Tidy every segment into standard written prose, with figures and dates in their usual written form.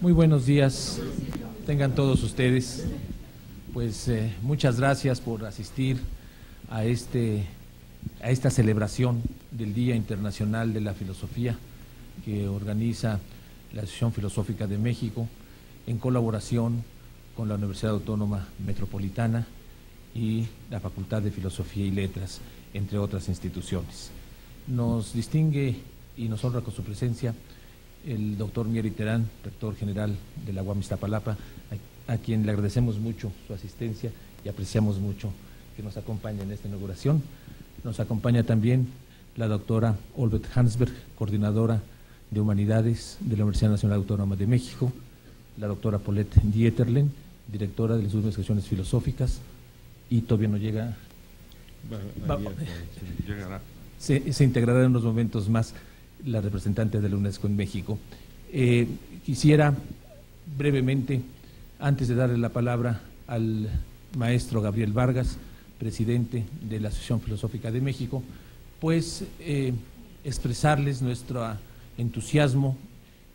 Muy buenos días, tengan todos ustedes. Pues muchas gracias por asistir a esta celebración del Día Internacional de la Filosofía que organiza la Asociación Filosófica de México en colaboración con la Universidad Autónoma Metropolitana y la Facultad de Filosofía y Letras, entre otras instituciones. Nos distingue y nos honra con su presencia el doctor Mieri Terán, rector general de la UAM Iztapalapa, a quien le agradecemos mucho su asistencia y apreciamos mucho que nos acompañe en esta inauguración. Nos acompaña también la doctora Olbeth Hansberg, coordinadora de Humanidades de la Universidad Nacional Autónoma de México, la doctora Paulette Dieterlen, directora del Instituto de Investigaciones Filosóficas, y todavía no llega, se integrará en unos momentos más la representante de la UNESCO en México. Quisiera brevemente, antes de darle la palabra al maestro Gabriel Vargas, presidente de la Asociación Filosófica de México, pues expresarles nuestro entusiasmo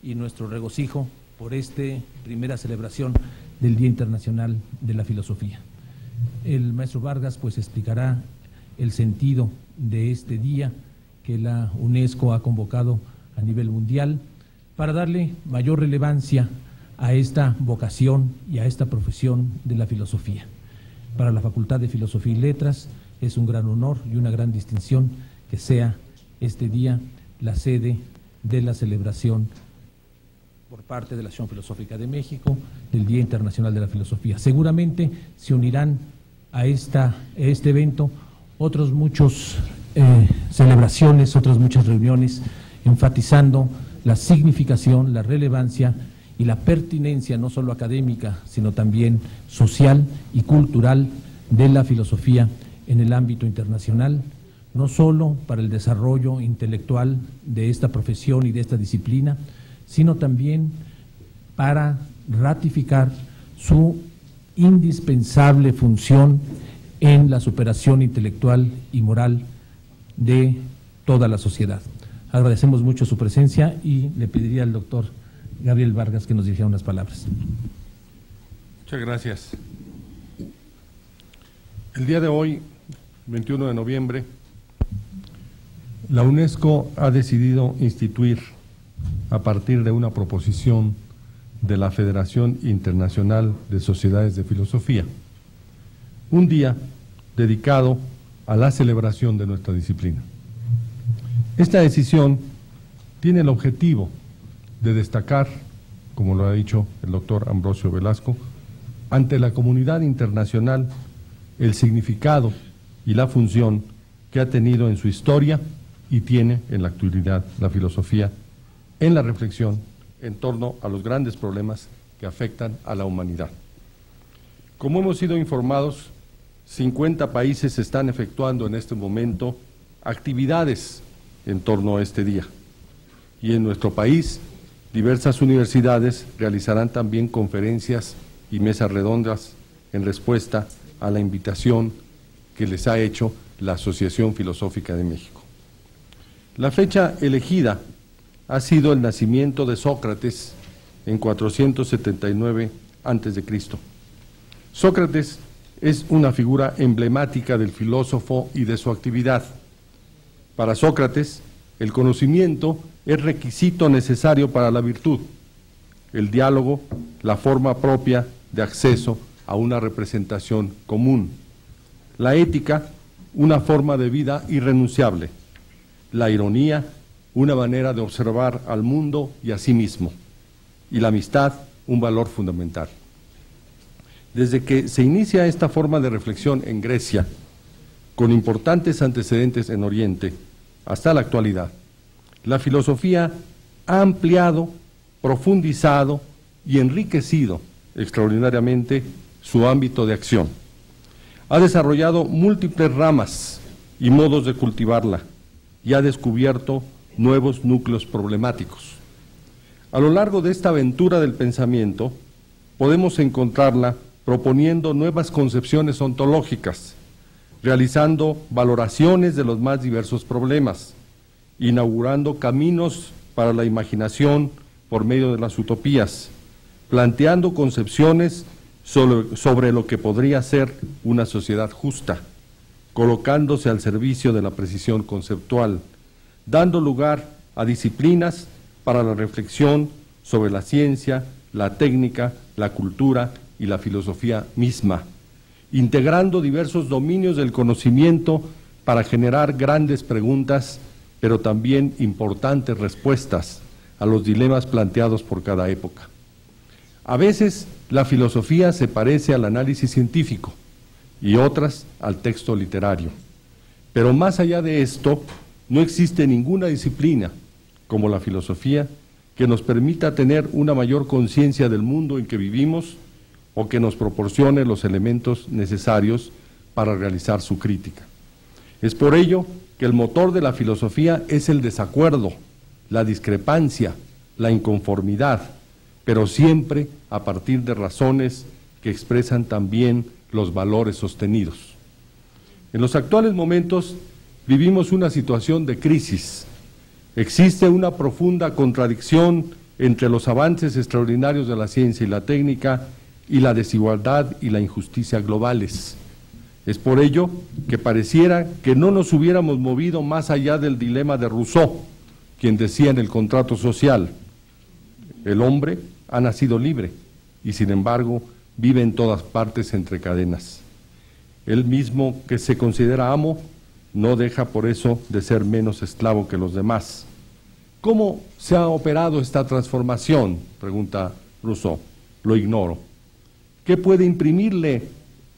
y nuestro regocijo por esta primera celebración del Día Internacional de la Filosofía. El maestro Vargas pues explicará el sentido de este día que la UNESCO ha convocado a nivel mundial para darle mayor relevancia a esta vocación y a esta profesión de la filosofía. Para la Facultad de Filosofía y Letras es un gran honor y una gran distinción que sea este día la sede de la celebración por parte de la Asociación Filosófica de México del Día Internacional de la Filosofía. Seguramente se unirán a este evento otros muchos celebraciones, otras muchas reuniones, enfatizando la significación, la relevancia y la pertinencia no solo académica, sino también social y cultural de la filosofía en el ámbito internacional, no solo para el desarrollo intelectual de esta profesión y de esta disciplina, sino también para ratificar su indispensable función en la superación intelectual y moral de toda la sociedad. Agradecemos mucho su presencia y le pediría al doctor Gabriel Vargas que nos dijera unas palabras. Muchas gracias. El día de hoy, 21 de noviembre, la UNESCO ha decidido instituir, a partir de una proposición de la Federación Internacional de Sociedades de Filosofía, un día dedicado a la celebración de nuestra disciplina. Esta decisión tiene el objetivo de destacar, como lo ha dicho el doctor Ambrosio Velasco, ante la comunidad internacional el significado y la función que ha tenido en su historia y tiene en la actualidad la filosofía en la reflexión en torno a los grandes problemas que afectan a la humanidad. Como hemos sido informados, 50 países están efectuando en este momento actividades en torno a este día. Y en nuestro país, diversas universidades realizarán también conferencias y mesas redondas en respuesta a la invitación que les ha hecho la Asociación Filosófica de México. La fecha elegida ha sido el nacimiento de Sócrates en 479 a.C. Sócrates es una figura emblemática del filósofo y de su actividad. Para Sócrates, el conocimiento es requisito necesario para la virtud, el diálogo, la forma propia de acceso a una representación común, la ética, una forma de vida irrenunciable, la ironía, una manera de observar al mundo y a sí mismo, y la amistad, un valor fundamental. Desde que se inicia esta forma de reflexión en Grecia, con importantes antecedentes en Oriente, hasta la actualidad, la filosofía ha ampliado, profundizado y enriquecido extraordinariamente su ámbito de acción. Ha desarrollado múltiples ramas y modos de cultivarla y ha descubierto nuevos núcleos problemáticos. A lo largo de esta aventura del pensamiento, podemos encontrarla proponiendo nuevas concepciones ontológicas, realizando valoraciones de los más diversos problemas, inaugurando caminos para la imaginación por medio de las utopías, planteando concepciones sobre lo que podría ser una sociedad justa, colocándose al servicio de la precisión conceptual, dando lugar a disciplinas para la reflexión sobre la ciencia, la técnica, la cultura y la filosofía misma, integrando diversos dominios del conocimiento para generar grandes preguntas, pero también importantes respuestas a los dilemas planteados por cada época. A veces la filosofía se parece al análisis científico y otras al texto literario, pero más allá de esto, no existe ninguna disciplina, como la filosofía, que nos permita tener una mayor conciencia del mundo en que vivimos o que nos proporcione los elementos necesarios para realizar su crítica. Es por ello que el motor de la filosofía es el desacuerdo, la discrepancia, la inconformidad, pero siempre a partir de razones que expresan también los valores sostenidos. En los actuales momentos vivimos una situación de crisis. Existe una profunda contradicción entre los avances extraordinarios de la ciencia y la técnica y la desigualdad y la injusticia globales. Es por ello que pareciera que no nos hubiéramos movido más allá del dilema de Rousseau, quien decía en el contrato social: el hombre ha nacido libre y sin embargo vive en todas partes entre cadenas. Él mismo, que se considera amo, no deja por eso de ser menos esclavo que los demás. ¿Cómo se ha operado esta transformación?, pregunta Rousseau. Lo ignoro. ¿Qué puede imprimirle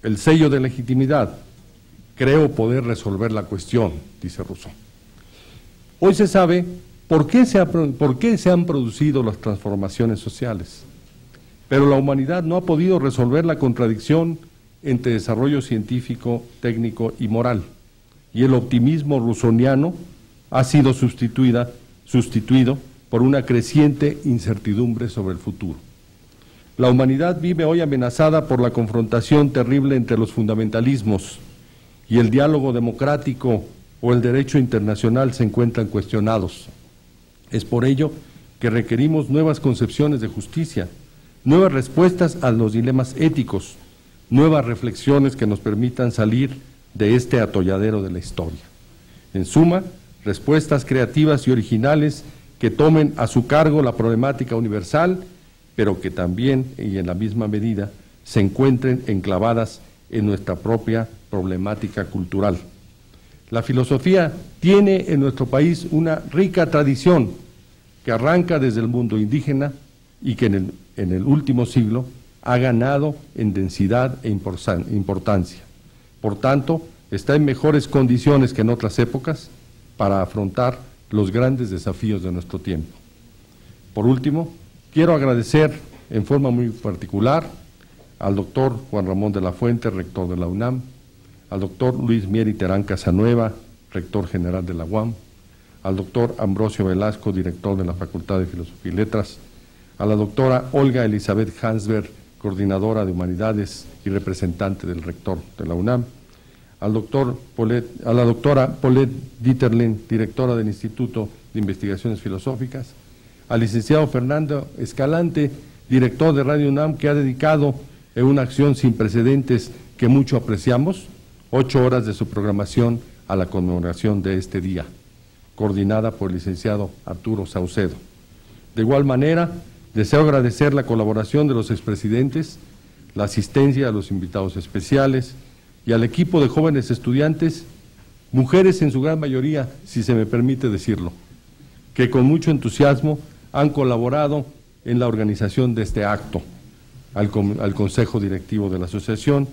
el sello de legitimidad? Creo poder resolver la cuestión, dice Rousseau. Hoy se sabe por qué se han producido las transformaciones sociales, pero la humanidad no ha podido resolver la contradicción entre desarrollo científico, técnico y moral, y el optimismo rousseauiano ha sido sustituido por una creciente incertidumbre sobre el futuro. La humanidad vive hoy amenazada por la confrontación terrible entre los fundamentalismos, y el diálogo democrático o el derecho internacional se encuentran cuestionados. Es por ello que requerimos nuevas concepciones de justicia, nuevas respuestas a los dilemas éticos, nuevas reflexiones que nos permitan salir de este atolladero de la historia. En suma, respuestas creativas y originales que tomen a su cargo la problemática universal, pero que también, y en la misma medida, se encuentren enclavadas en nuestra propia problemática cultural. La filosofía tiene en nuestro país una rica tradición que arranca desde el mundo indígena y que en el último siglo ha ganado en densidad e importancia. Por tanto, está en mejores condiciones que en otras épocas para afrontar los grandes desafíos de nuestro tiempo. Por último, quiero agradecer en forma muy particular al doctor Juan Ramón de la Fuente, rector de la UNAM, al doctor Luis Mier y Terán Casanueva, rector general de la UAM, al doctor Ambrosio Velasco, director de la Facultad de Filosofía y Letras, a la doctora Olga Elizabeth Hansberg, coordinadora de Humanidades y representante del rector de la UNAM, a la doctora Paulette Dieterlen, directora del Instituto de Investigaciones Filosóficas, al licenciado Fernando Escalante, director de Radio UNAM, que ha dedicado en una acción sin precedentes que mucho apreciamos, 8 horas de su programación a la conmemoración de este día, coordinada por el licenciado Arturo Saucedo. De igual manera, deseo agradecer la colaboración de los expresidentes, la asistencia a los invitados especiales y al equipo de jóvenes estudiantes, mujeres en su gran mayoría, si se me permite decirlo, que con mucho entusiasmo han colaborado en la organización de este acto, al Consejo Directivo de la Asociación,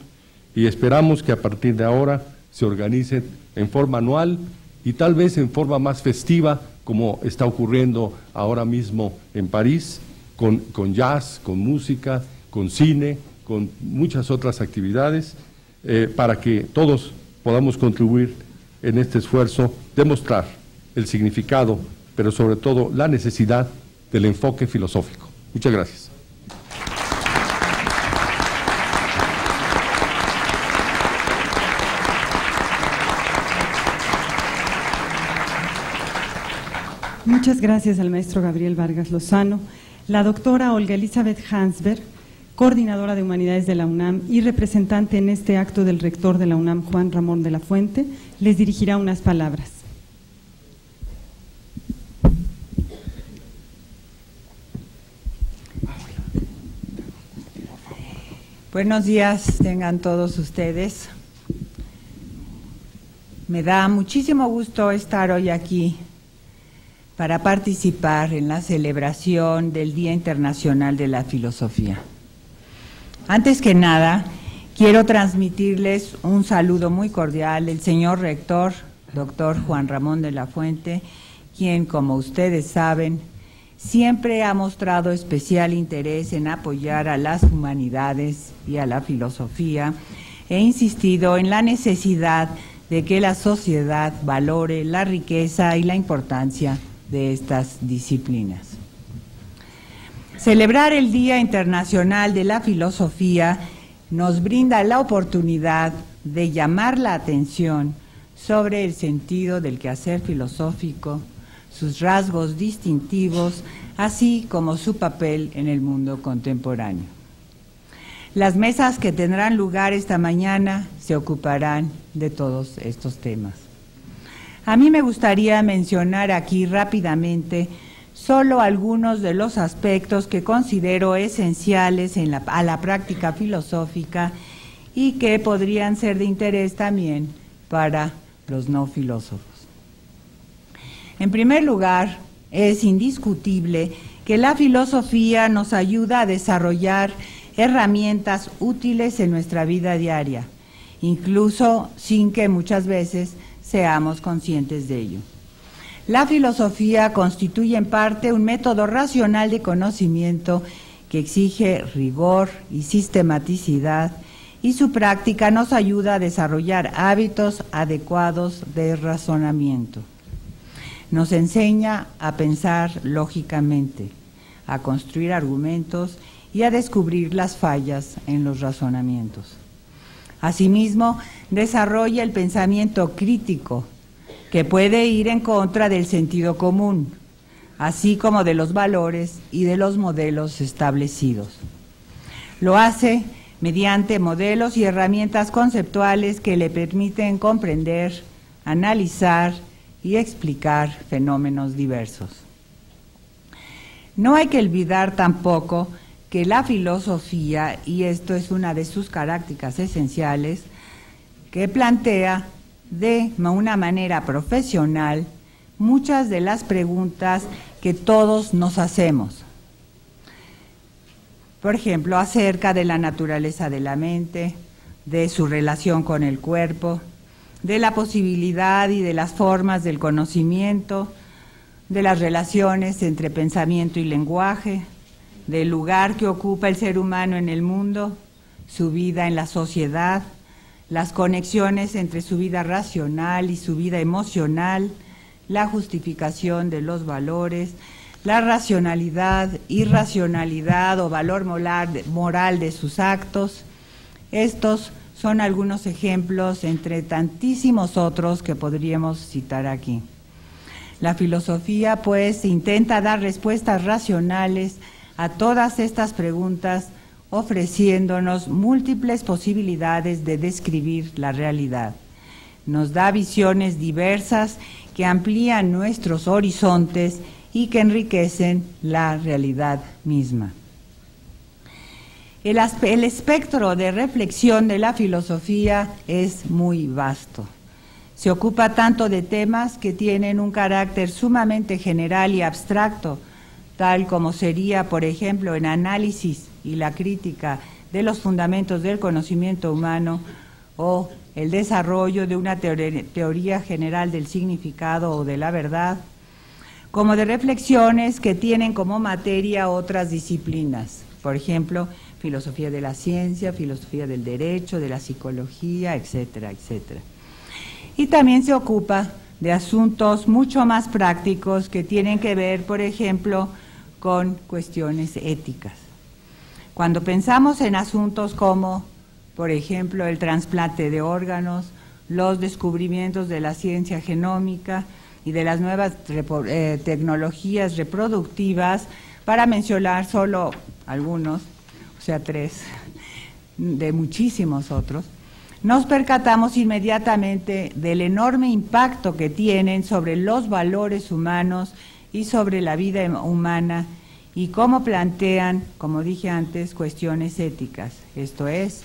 y esperamos que a partir de ahora se organicen en forma anual y tal vez en forma más festiva, como está ocurriendo ahora mismo en París, con jazz, con música, con cine, con muchas otras actividades, para que todos podamos contribuir en este esfuerzo, demostrar el significado, pero sobre todo la necesidad del enfoque filosófico. Muchas gracias. Muchas gracias al maestro Gabriel Vargas Lozano. La doctora Olga Elizabeth Hansberg, coordinadora de Humanidades de la UNAM y representante en este acto del rector de la UNAM, Juan Ramón de la Fuente, les dirigirá unas palabras. Buenos días, tengan todos ustedes. Me da muchísimo gusto estar hoy aquí para participar en la celebración del Día Internacional de la Filosofía. Antes que nada, quiero transmitirles un saludo muy cordial del señor rector, doctor Juan Ramón de la Fuente, quien, como ustedes saben, siempre ha mostrado especial interés en apoyar a las humanidades y a la filosofía e insistido en la necesidad de que la sociedad valore la riqueza y la importancia de estas disciplinas. Celebrar el Día Internacional de la Filosofía nos brinda la oportunidad de llamar la atención sobre el sentido del quehacer filosófico, sus rasgos distintivos, así como su papel en el mundo contemporáneo. Las mesas que tendrán lugar esta mañana se ocuparán de todos estos temas. A mí me gustaría mencionar aquí rápidamente solo algunos de los aspectos que considero esenciales a la práctica filosófica y que podrían ser de interés también para los no filósofos. En primer lugar, es indiscutible que la filosofía nos ayuda a desarrollar herramientas útiles en nuestra vida diaria, incluso sin que muchas veces seamos conscientes de ello. La filosofía constituye en parte un método racional de conocimiento que exige rigor y sistematicidad, y su práctica nos ayuda a desarrollar hábitos adecuados de razonamiento. Nos enseña a pensar lógicamente, a construir argumentos y a descubrir las fallas en los razonamientos. Asimismo, desarrolla el pensamiento crítico, que puede ir en contra del sentido común, así como de los valores y de los modelos establecidos. Lo hace mediante modelos y herramientas conceptuales que le permiten comprender, analizar y explicar fenómenos diversos. No hay que olvidar tampoco que la filosofía, y esto es una de sus características esenciales, que plantea de una manera profesional muchas de las preguntas que todos nos hacemos. Por ejemplo, acerca de la naturaleza de la mente, de su relación con el cuerpo, de la posibilidad y de las formas del conocimiento, de las relaciones entre pensamiento y lenguaje, del lugar que ocupa el ser humano en el mundo, su vida en la sociedad, las conexiones entre su vida racional y su vida emocional, la justificación de los valores, la racionalidad, irracionalidad o valor moral de sus actos. Estos son algunos ejemplos entre tantísimos otros que podríamos citar aquí. La filosofía, pues, intenta dar respuestas racionales a todas estas preguntas ofreciéndonos múltiples posibilidades de describir la realidad. Nos da visiones diversas que amplían nuestros horizontes y que enriquecen la realidad misma. El espectro de reflexión de la filosofía es muy vasto. Se ocupa tanto de temas que tienen un carácter sumamente general y abstracto, tal como sería, por ejemplo, el análisis y la crítica de los fundamentos del conocimiento humano o el desarrollo de una teoría general del significado o de la verdad, como de reflexiones que tienen como materia otras disciplinas, por ejemplo, filosofía de la ciencia, filosofía del derecho, de la psicología, etcétera, etcétera. Y también se ocupa de asuntos mucho más prácticos que tienen que ver, por ejemplo, con cuestiones éticas. Cuando pensamos en asuntos como, por ejemplo, el trasplante de órganos, los descubrimientos de la ciencia genómica y de las nuevas tecnologías reproductivas, para mencionar solo algunos, o sea, 3, de muchísimos otros, nos percatamos inmediatamente del enorme impacto que tienen sobre los valores humanos y sobre la vida humana y cómo plantean, como dije antes, cuestiones éticas, esto es,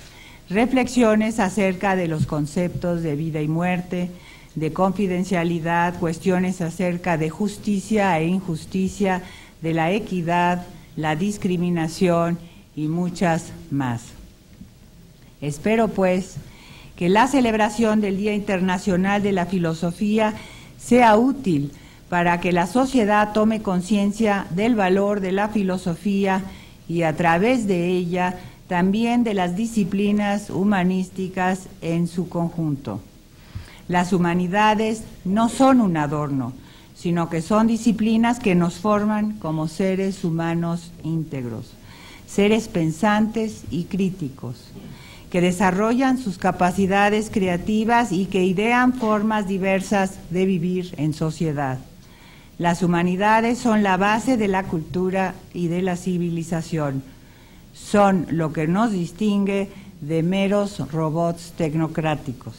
reflexiones acerca de los conceptos de vida y muerte, de confidencialidad, cuestiones acerca de justicia e injusticia, de la equidad, la discriminación y muchas más. Espero, pues, que la celebración del Día Internacional de la Filosofía sea útil para que la sociedad tome conciencia del valor de la filosofía y a través de ella también de las disciplinas humanísticas en su conjunto. Las humanidades no son un adorno, sino que son disciplinas que nos forman como seres humanos íntegros, seres pensantes y críticos, que desarrollan sus capacidades creativas y que idean formas diversas de vivir en sociedad. Las humanidades son la base de la cultura y de la civilización, son lo que nos distingue de meros robots tecnocráticos.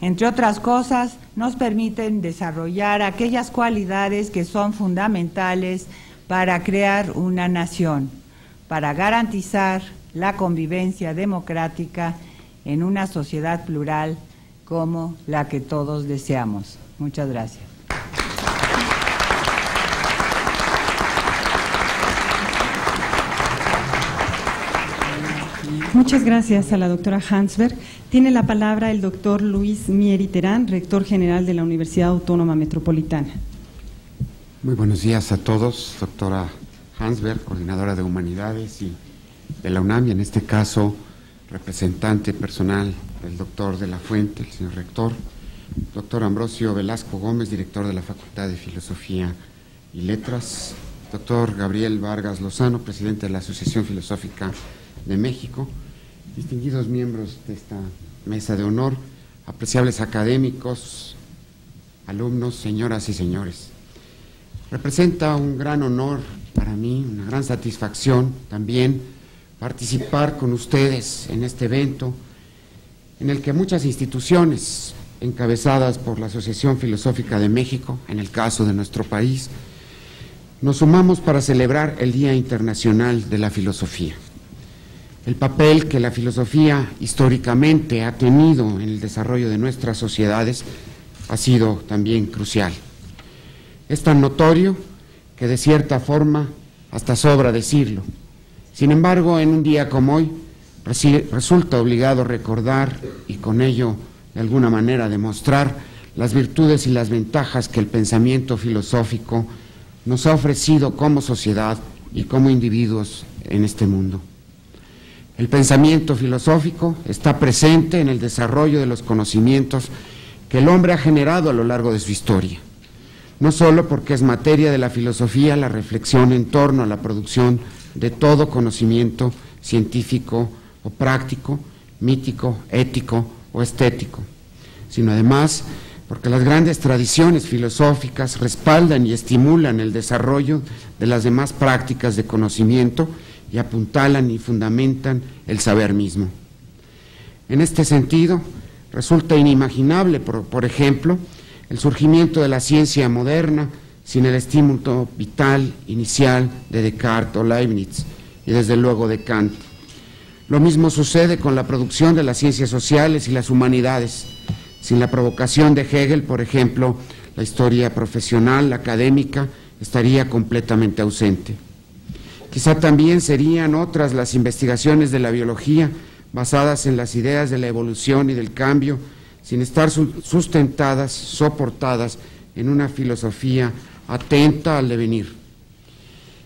Entre otras cosas, nos permiten desarrollar aquellas cualidades que son fundamentales para crear una nación, para garantizar la convivencia democrática en una sociedad plural como la que todos deseamos. Muchas gracias. Muchas gracias a la doctora Hansberg. Tiene la palabra el doctor Luis Mieri Terán, rector general de la Universidad Autónoma Metropolitana. Muy buenos días a todos, doctora Hansberg, coordinadora de Humanidades y de la UNAM, y en este caso representante personal del doctor de la Fuente, el señor rector, doctor Ambrosio Velasco Gómez, director de la Facultad de Filosofía y Letras, doctor Gabriel Vargas Lozano, presidente de la Asociación Filosófica de México, distinguidos miembros de esta mesa de honor, apreciables académicos, alumnos, señoras y señores. Representa un gran honor para mí, una gran satisfacción también participar con ustedes en este evento en el que muchas instituciones encabezadas por la Asociación Filosófica de México, en el caso de nuestro país, nos sumamos para celebrar el Día Internacional de la Filosofía. El papel que la filosofía históricamente ha tenido en el desarrollo de nuestras sociedades ha sido también crucial. Es tan notorio que de cierta forma hasta sobra decirlo. Sin embargo, en un día como hoy resulta obligado recordar y con ello de alguna manera demostrar las virtudes y las ventajas que el pensamiento filosófico nos ha ofrecido como sociedad y como individuos en este mundo. El pensamiento filosófico está presente en el desarrollo de los conocimientos que el hombre ha generado a lo largo de su historia, no solo porque es materia de la filosofía la reflexión en torno a la producción de todo conocimiento científico o práctico, mítico, ético o estético, sino además porque las grandes tradiciones filosóficas respaldan y estimulan el desarrollo de las demás prácticas de conocimiento y apuntalan y fundamentan el saber mismo. En este sentido, resulta inimaginable, por ejemplo, el surgimiento de la ciencia moderna sin el estímulo vital inicial de Descartes o Leibniz y desde luego de Kant. Lo mismo sucede con la producción de las ciencias sociales y las humanidades. Sin la provocación de Hegel, por ejemplo, la historia profesional, académica, estaría completamente ausente. Quizá también serían otras las investigaciones de la biología basadas en las ideas de la evolución y del cambio, sin estar sustentadas, soportadas en una filosofía atenta al devenir.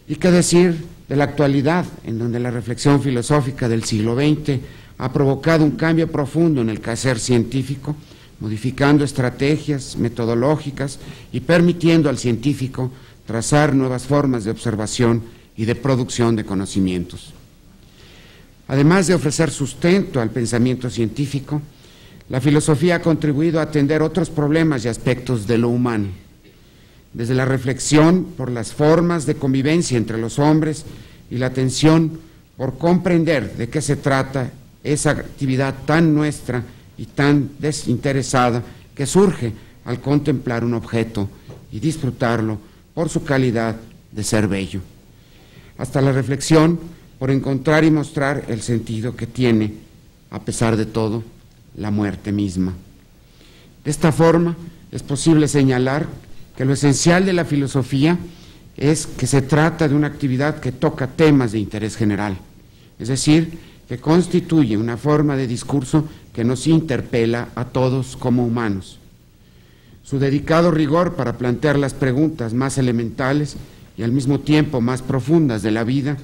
¿Y qué decir de la actualidad, en donde la reflexión filosófica del siglo XX ha provocado un cambio profundo en el quehacer científico, modificando estrategias metodológicas y permitiendo al científico trazar nuevas formas de observación y de producción de conocimientos? Además de ofrecer sustento al pensamiento científico, la filosofía ha contribuido a atender otros problemas y aspectos de lo humano, desde la reflexión por las formas de convivencia entre los hombres y la atención por comprender de qué se trata esa actividad tan nuestra y tan desinteresada que surge al contemplar un objeto y disfrutarlo por su calidad de ser bello, hasta la reflexión por encontrar y mostrar el sentido que tiene, a pesar de todo, la muerte misma. De esta forma, es posible señalar que lo esencial de la filosofía es que se trata de una actividad que toca temas de interés general, es decir, que constituye una forma de discurso que nos interpela a todos como humanos. Su dedicado rigor para plantear las preguntas más elementales y al mismo tiempo más profundas de la vida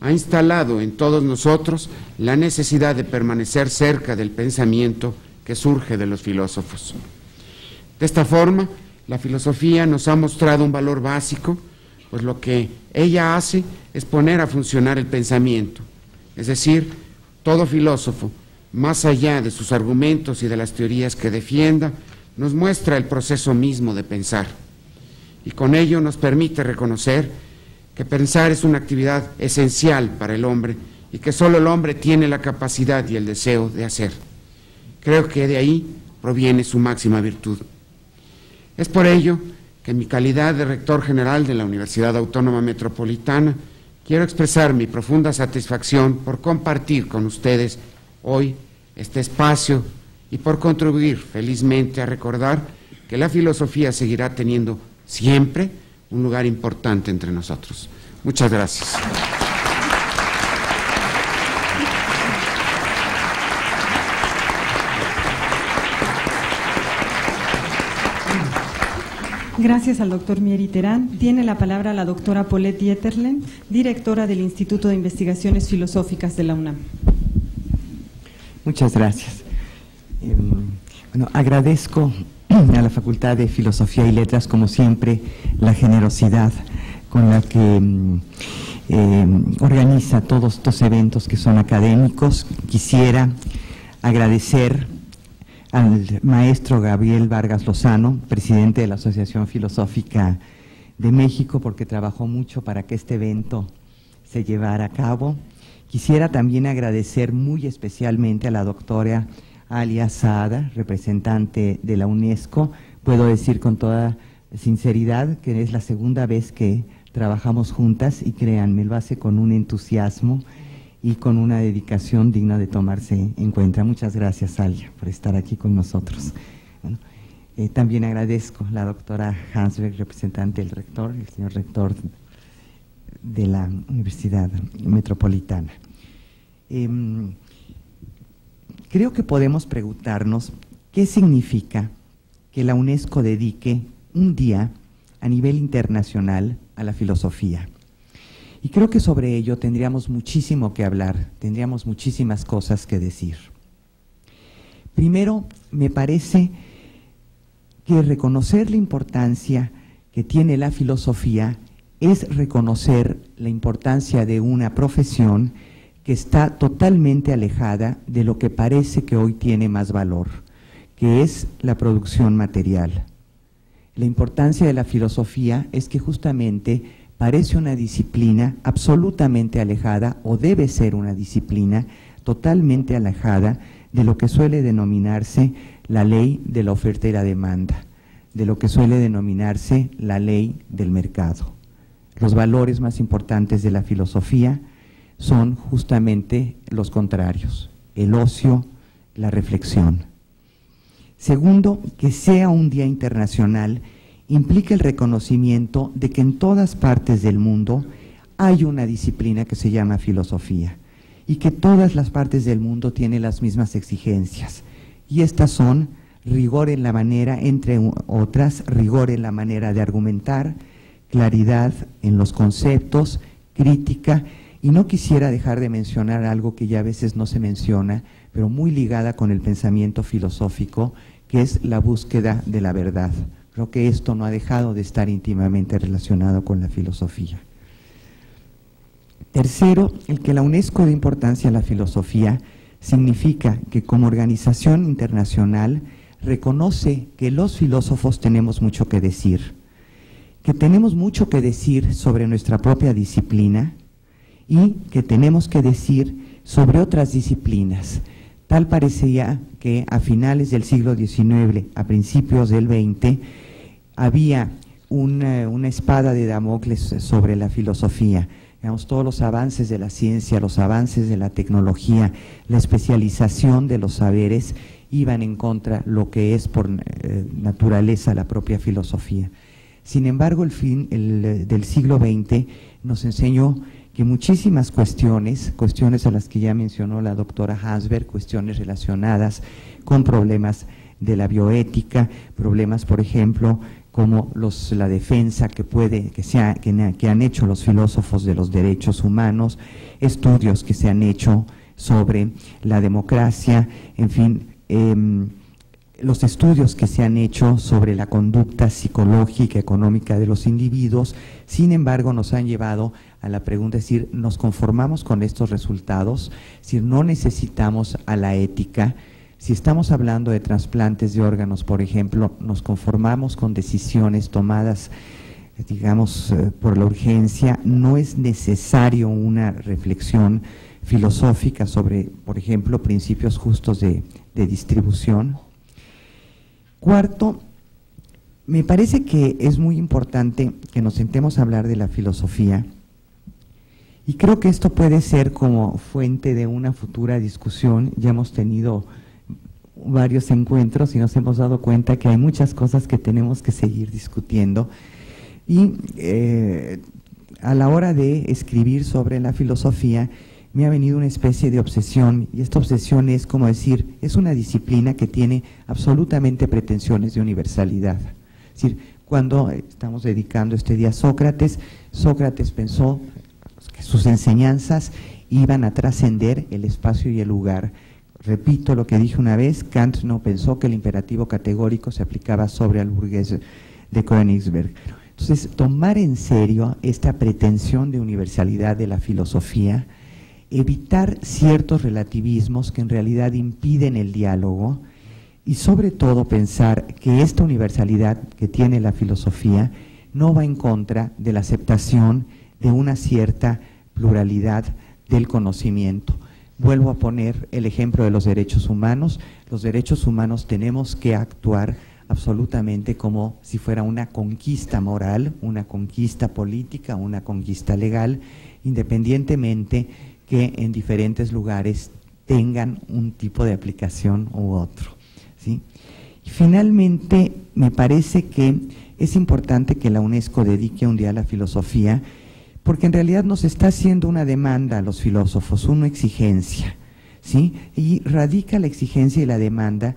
ha instalado en todos nosotros la necesidad de permanecer cerca del pensamiento que surge de los filósofos. De esta forma, la filosofía nos ha mostrado un valor básico, pues lo que ella hace es poner a funcionar el pensamiento, es decir, todo filósofo, más allá de sus argumentos y de las teorías que defienda, nos muestra el proceso mismo de pensar, y con ello nos permite reconocer que pensar es una actividad esencial para el hombre y que solo el hombre tiene la capacidad y el deseo de hacer. Creo que de ahí proviene su máxima virtud. Es por ello que en mi calidad de rector general de la Universidad Autónoma Metropolitana quiero expresar mi profunda satisfacción por compartir con ustedes hoy este espacio y por contribuir felizmente a recordar que la filosofía seguirá teniendo siempre un lugar importante entre nosotros. Muchas gracias. Gracias al doctor Mieri Terán. Tiene la palabra la doctora Paulette Dieterlen, directora del Instituto de Investigaciones Filosóficas de la UNAM. Muchas gracias. Bueno, agradezco a la Facultad de Filosofía y Letras, como siempre, la generosidad con la que organiza todos estos eventos que son académicos. Quisiera agradecer al maestro Gabriel Vargas Lozano, presidente de la Asociación Filosófica de México, porque trabajó mucho para que este evento se llevara a cabo. Quisiera también agradecer muy especialmente a la doctora Alia Saada, representante de la UNESCO. Puedo decir con toda sinceridad que es la segunda vez que trabajamos juntas y créanme, lo hace con un entusiasmo y con una dedicación digna de tomarse en cuenta. Muchas gracias, Alia, por estar aquí con nosotros. Bueno, también agradezco a la doctora Hansberg, representante del rector, el señor rector de la Universidad Metropolitana. Creo que podemos preguntarnos qué significa que la UNESCO dedique un día a nivel internacional a la filosofía. Y creo que sobre ello tendríamos muchísimo que hablar, tendríamos muchísimas cosas que decir. Primero, me parece que reconocer la importancia que tiene la filosofía es reconocer la importancia de una profesión que está totalmente alejada de lo que parece que hoy tiene más valor, que es la producción material. La importancia de la filosofía es que justamente parece una disciplina absolutamente alejada, o debe ser una disciplina totalmente alejada de lo que suele denominarse la ley de la oferta y la demanda, de lo que suele denominarse la ley del mercado. Los valores más importantes de la filosofía son justamente los contrarios: el ocio, la reflexión. Segundo, que sea un día internacional implica el reconocimiento de que en todas partes del mundo hay una disciplina que se llama filosofía y que todas las partes del mundo tienen las mismas exigencias. Y estas son rigor en la manera, entre otras, rigor en la manera de argumentar, claridad en los conceptos, crítica, y no quisiera dejar de mencionar algo que ya a veces no se menciona, pero muy ligada con el pensamiento filosófico, que es la búsqueda de la verdad. Creo que esto no ha dejado de estar íntimamente relacionado con la filosofía. Tercero, el que la UNESCO dé importancia a la filosofía significa que como organización internacional reconoce que los filósofos tenemos mucho que decir, que tenemos mucho que decir sobre nuestra propia disciplina y que tenemos que decir sobre otras disciplinas. Tal parecía que a finales del siglo XIX, a principios del XX, había una espada de Damocles sobre la filosofía. Digamos, todos los avances de la ciencia, los avances de la tecnología, la especialización de los saberes iban en contra lo que es por naturaleza la propia filosofía. Sin embargo, el fin del siglo XX nos enseñó que muchísimas cuestiones a las que ya mencionó la doctora Hansberg, cuestiones relacionadas con problemas de la bioética, problemas, por ejemplo, como la defensa que han hecho los filósofos de los derechos humanos, estudios que se han hecho sobre la democracia, en fin, los estudios que se han hecho sobre la conducta psicológica, económica de los individuos, sin embargo, nos han llevado a la pregunta, es decir, ¿nos conformamos con estos resultados? Si no necesitamos a la ética. Si estamos hablando de trasplantes de órganos, por ejemplo, nos conformamos con decisiones tomadas, digamos, por la urgencia. No es necesario una reflexión filosófica sobre, por ejemplo, principios justos de distribución. Cuarto, me parece que es muy importante que nos sentemos a hablar de la filosofía, y creo que esto puede ser como fuente de una futura discusión. Ya hemos tenido varios encuentros y nos hemos dado cuenta que hay muchas cosas que tenemos que seguir discutiendo, y a la hora de escribir sobre la filosofía me ha venido una especie de obsesión, y esta obsesión es como decir, es una disciplina que tiene absolutamente pretensiones de universalidad. Es decir, cuando estamos dedicando este día a Sócrates pensó que sus enseñanzas iban a trascender el espacio y el lugar. Repito lo que dije una vez, Kant no pensó que el imperativo categórico se aplicaba sobre el burgués de Königsberg. Entonces, tomar en serio esta pretensión de universalidad de la filosofía, evitar ciertos relativismos que en realidad impiden el diálogo, y sobre todo pensar que esta universalidad que tiene la filosofía no va en contra de la aceptación de una cierta pluralidad del conocimiento. Vuelvo a poner el ejemplo de los derechos humanos. Los derechos humanos tenemos que actuar absolutamente como si fuera una conquista moral, una conquista política, una conquista legal, independientemente que en diferentes lugares tengan un tipo de aplicación u otro, ¿sí? Y finalmente, me parece que es importante que la UNESCO dedique un día a la filosofía, porque en realidad nos está haciendo una demanda a los filósofos, una exigencia, ¿sí? Y radica la exigencia y la demanda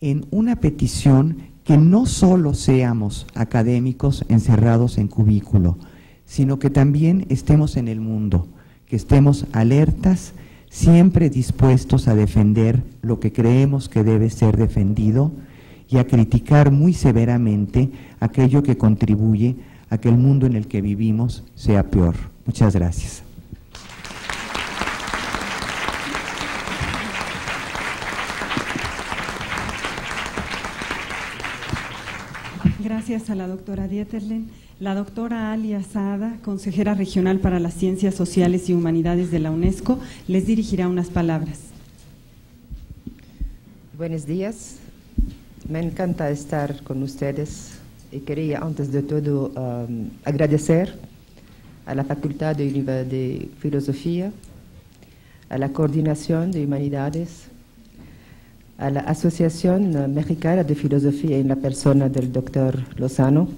en una petición que no solo seamos académicos encerrados en cubículo, sino que también estemos en el mundo, que estemos alertas, siempre dispuestos a defender lo que creemos que debe ser defendido y a criticar muy severamente aquello que contribuye a que el mundo en el que vivimos sea peor. Muchas gracias. Gracias a la doctora Dieterlen. La doctora Ali Asada, consejera regional para las Ciencias Sociales y Humanidades de la UNESCO, les dirigirá unas palabras. Buenos días, me encanta estar con ustedes y quería antes de todo agradecer a la Facultad de Filosofía, a la Coordinación de Humanidades, a la Asociación Mexicana de Filosofía en la persona del doctor Lozano,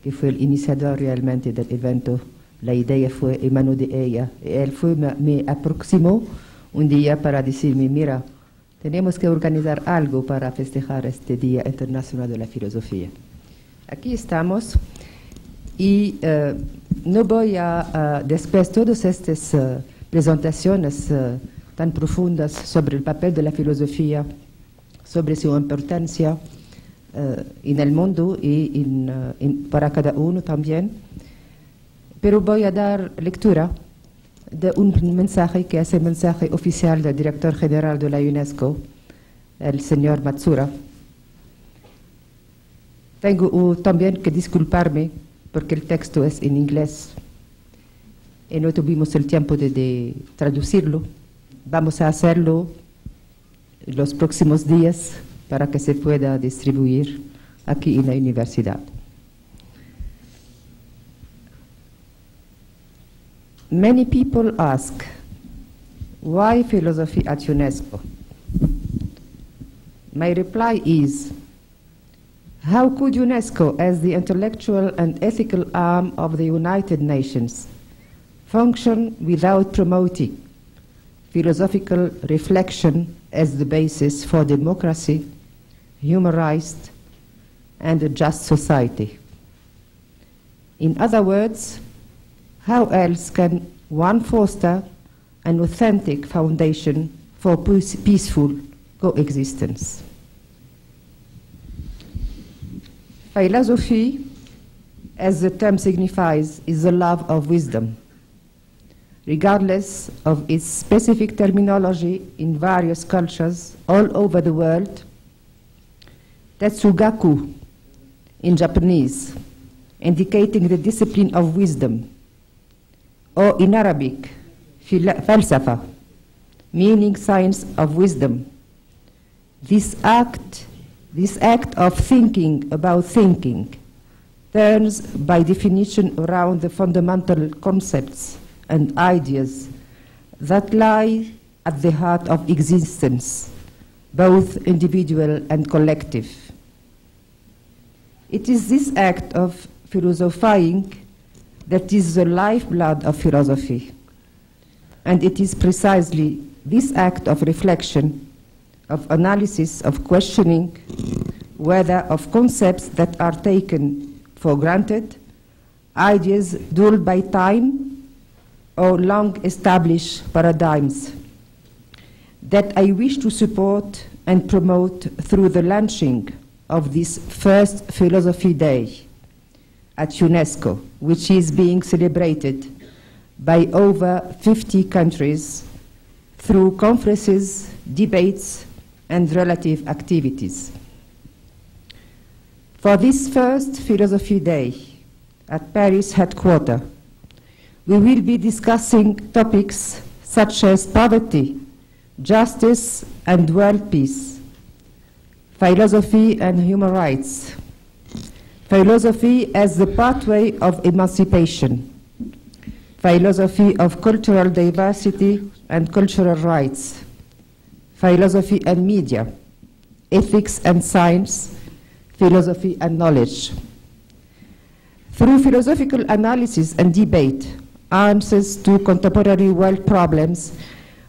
que fue el iniciador realmente del evento. La idea fue emanó de ella. Él me aproximó un día para decirme, mira, tenemos que organizar algo para festejar este Día Internacional de la Filosofía. Aquí estamos y no voy a después de todas estas presentaciones tan profundas sobre el papel de la filosofía, sobre su importancia en el mundo y para cada uno también, pero voy a dar lectura de un mensaje que es el mensaje oficial del director general de la UNESCO, el señor Matsuura. Tengo también que disculparme porque el texto es en inglés y no tuvimos el tiempo de traducirlo. Vamos a hacerlo los próximos días para que se pueda distribuir aquí en la universidad. Many people ask, why philosophy at UNESCO? My reply is, how could UNESCO, as the intellectual and ethical arm of the United Nations, function without promoting philosophical reflection as the basis for democracy, human rights, and a just society? In other words, how else can one foster an authentic foundation for peaceful coexistence? Philosophy, as the term signifies, is the love of wisdom. Regardless of its specific terminology in various cultures all over the world, Tetsugaku in Japanese, indicating the discipline of wisdom, or in Arabic, falsafa, meaning science of wisdom. This act of thinking about thinking turns by definition around the fundamental concepts and ideas that lie at the heart of existence, both individual and collective. It is this act of philosophizing that is the lifeblood of philosophy, and it is precisely this act of reflection, of analysis, of questioning, whether of concepts that are taken for granted, ideas dulled by time, or long-established paradigms, that I wish to support and promote through the launching of this first Philosophy Day at UNESCO, which is being celebrated by over 50 countries through conferences, debates, and relative activities. For this first Philosophy Day at Paris headquarters, we will be discussing topics such as poverty, justice and world peace, philosophy and human rights, philosophy as the pathway of emancipation, philosophy of cultural diversity and cultural rights, philosophy and media, ethics and science, philosophy and knowledge. Through philosophical analysis and debate, answers to contemporary world problems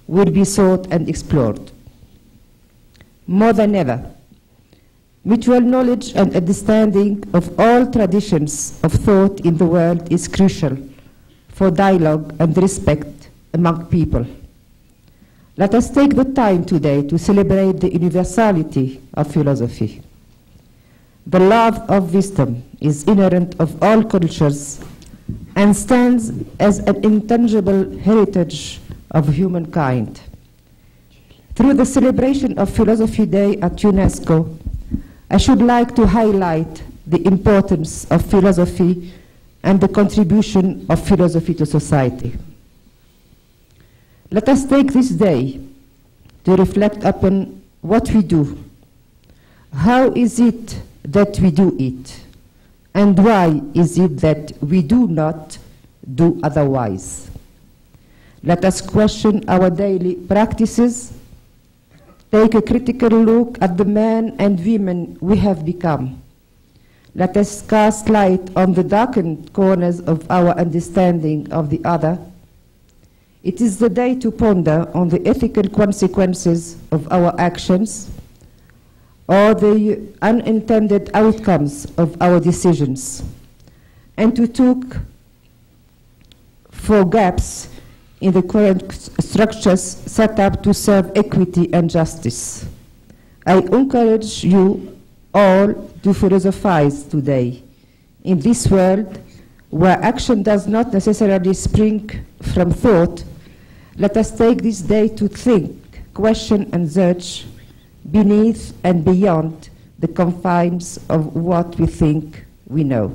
will be sought and explored. More than ever, mutual knowledge and understanding of all traditions of thought in the world is crucial for dialogue and respect among people. Let us take the time today to celebrate the universality of philosophy. The love of wisdom is inherent of all cultures and stands as an intangible heritage of humankind. Through the celebration of Philosophy Day at UNESCO, I should like to highlight the importance of philosophy and the contribution of philosophy to society. Let us take this day to reflect upon what we do. How is it that we do it? And why is it that we do not do otherwise? Let us question our daily practices, take a critical look at the men and women we have become. Let us cast light on the darkened corners of our understanding of the other. It is the day to ponder on the ethical consequences of our actions or the unintended outcomes of our decisions, and to look for gaps in the current structures set up to serve equity and justice. I encourage you all to philosophize today. In this world, where action does not necessarily spring from thought, let us take this day to think, question, and search beneath and beyond the confines of what we think we know.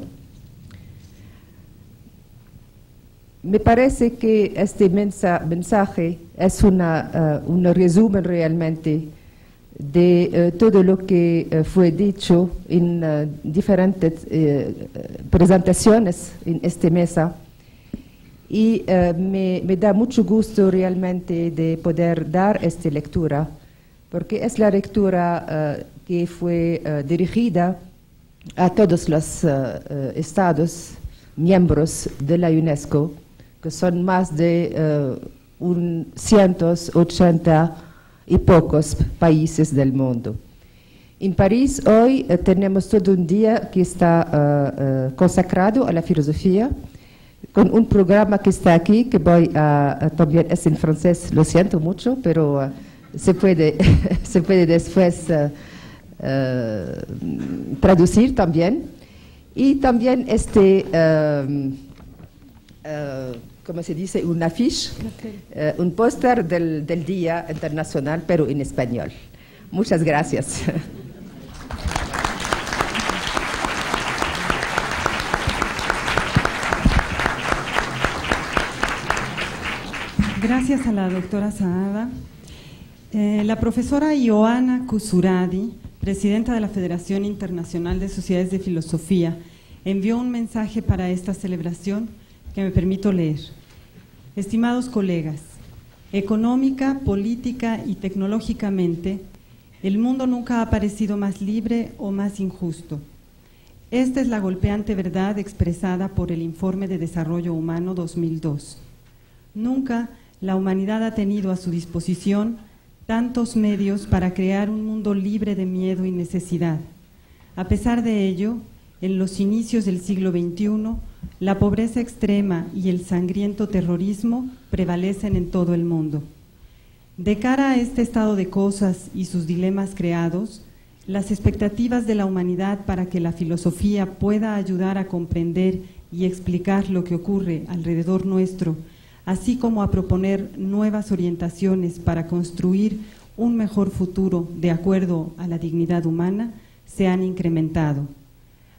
Me parece que este mensaje es un resumen realmente de todo lo que fue dicho en diferentes presentaciones en esta mesa, y me da mucho gusto realmente de poder dar esta lectura, porque es la lectura que fue dirigida a todos los estados miembros de la UNESCO, que son más de 180 y pocos países del mundo. En París hoy tenemos todo un día que está consagrado a la filosofía, con un programa que está aquí, que voy a también es en francés, lo siento mucho, pero se puede después traducir también. Y también ¿cómo se dice? Un afiche, un póster del Día Internacional, pero en español. Muchas gracias. Gracias a la doctora Saada. La profesora Ioana Kusuradi, presidenta de la Federación Internacional de Sociedades de Filosofía, envió un mensaje para esta celebración que me permito leer. Estimados colegas, económica, política y tecnológicamente, el mundo nunca ha parecido más libre o más injusto. Esta es la golpeante verdad expresada por el Informe de Desarrollo Humano 2002. Nunca la humanidad ha tenido a su disposición tantos medios para crear un mundo libre de miedo y necesidad. A pesar de ello, en los inicios del siglo XXI, la pobreza extrema y el sangriento terrorismo prevalecen en todo el mundo. De cara a este estado de cosas y sus dilemas creados, las expectativas de la humanidad para que la filosofía pueda ayudar a comprender y explicar lo que ocurre alrededor nuestro, así como a proponer nuevas orientaciones para construir un mejor futuro de acuerdo a la dignidad humana, se han incrementado.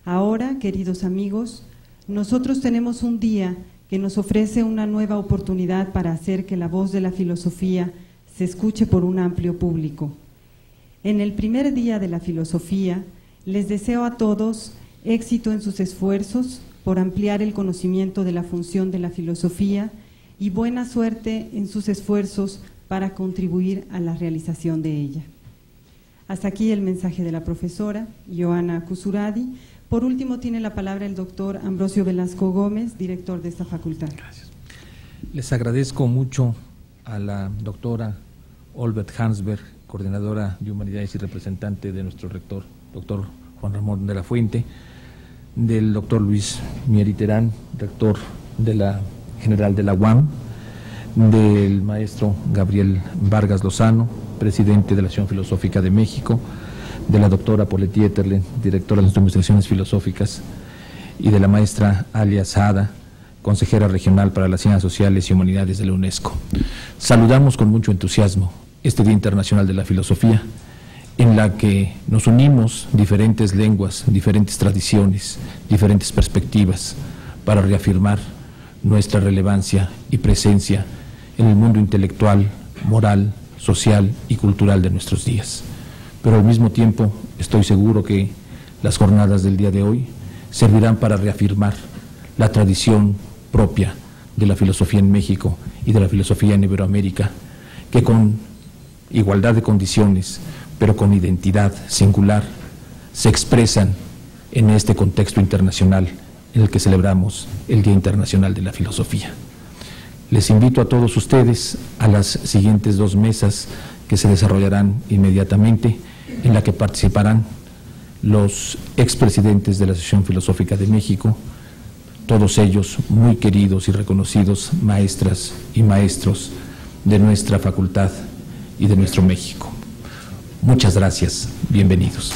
Ahora, queridos amigos, nosotros tenemos un día que nos ofrece una nueva oportunidad para hacer que la voz de la filosofía se escuche por un amplio público. En el primer día de la filosofía, les deseo a todos éxito en sus esfuerzos por ampliar el conocimiento de la función de la filosofía y buena suerte en sus esfuerzos para contribuir a la realización de ella. Hasta aquí el mensaje de la profesora Ioana Kusuradi. Por último, tiene la palabra el doctor Ambrosio Velasco Gómez, director de esta facultad. Gracias. Les agradezco mucho a la doctora Olbert Hansberg, coordinadora de Humanidades y representante de nuestro rector, doctor Juan Ramón de la Fuente, del doctor Luis Mieri Terán, rector de la general de la UAM, del maestro Gabriel Vargas Lozano, presidente de la Asociación Filosófica de México, de la doctora Paulette Dieterle, directora de las investigaciones filosóficas, y de la maestra Alia Saada, consejera regional para las Ciencias Sociales y Humanidades de la UNESCO. Saludamos con mucho entusiasmo este Día Internacional de la Filosofía, en la que nos unimos diferentes lenguas, diferentes tradiciones, diferentes perspectivas, para reafirmar nuestra relevancia y presencia en el mundo intelectual, moral, social y cultural de nuestros días. Pero al mismo tiempo estoy seguro que las jornadas del día de hoy servirán para reafirmar la tradición propia de la filosofía en México y de la filosofía en Iberoamérica, que con igualdad de condiciones, pero con identidad singular, se expresan en este contexto internacional en el que celebramos el Día Internacional de la Filosofía. Les invito a todos ustedes a las siguientes 2 mesas que se desarrollarán inmediatamente, en la que participarán los expresidentes de la Asociación Filosófica de México, todos ellos muy queridos y reconocidos maestras y maestros de nuestra facultad y de nuestro México. Muchas gracias, bienvenidos.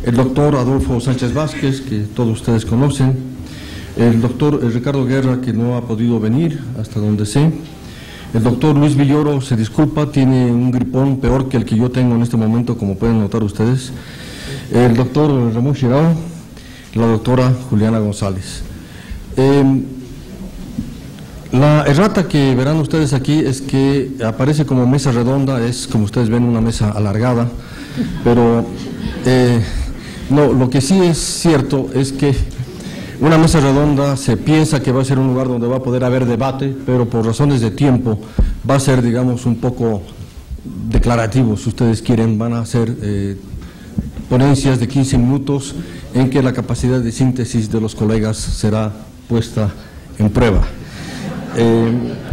El doctor Adolfo Sánchez Vázquez, que todos ustedes conocen, el doctor Ricardo Guerra, que no ha podido venir, hasta donde sé, el doctor Luis Villoro se disculpa, tiene un gripón peor que el que yo tengo en este momento, como pueden notar ustedes, el doctor Ramón Chirao, la doctora Juliana González. La errata que verán ustedes aquí es que aparece como mesa redonda, es como ustedes ven una mesa alargada, pero no, lo que sí es cierto es que una mesa redonda se piensa que va a ser un lugar donde va a poder haber debate, pero por razones de tiempo va a ser, digamos, un poco declarativo, si ustedes quieren. Van a ser ponencias de 15 minutos en que la capacidad de síntesis de los colegas será puesta en prueba.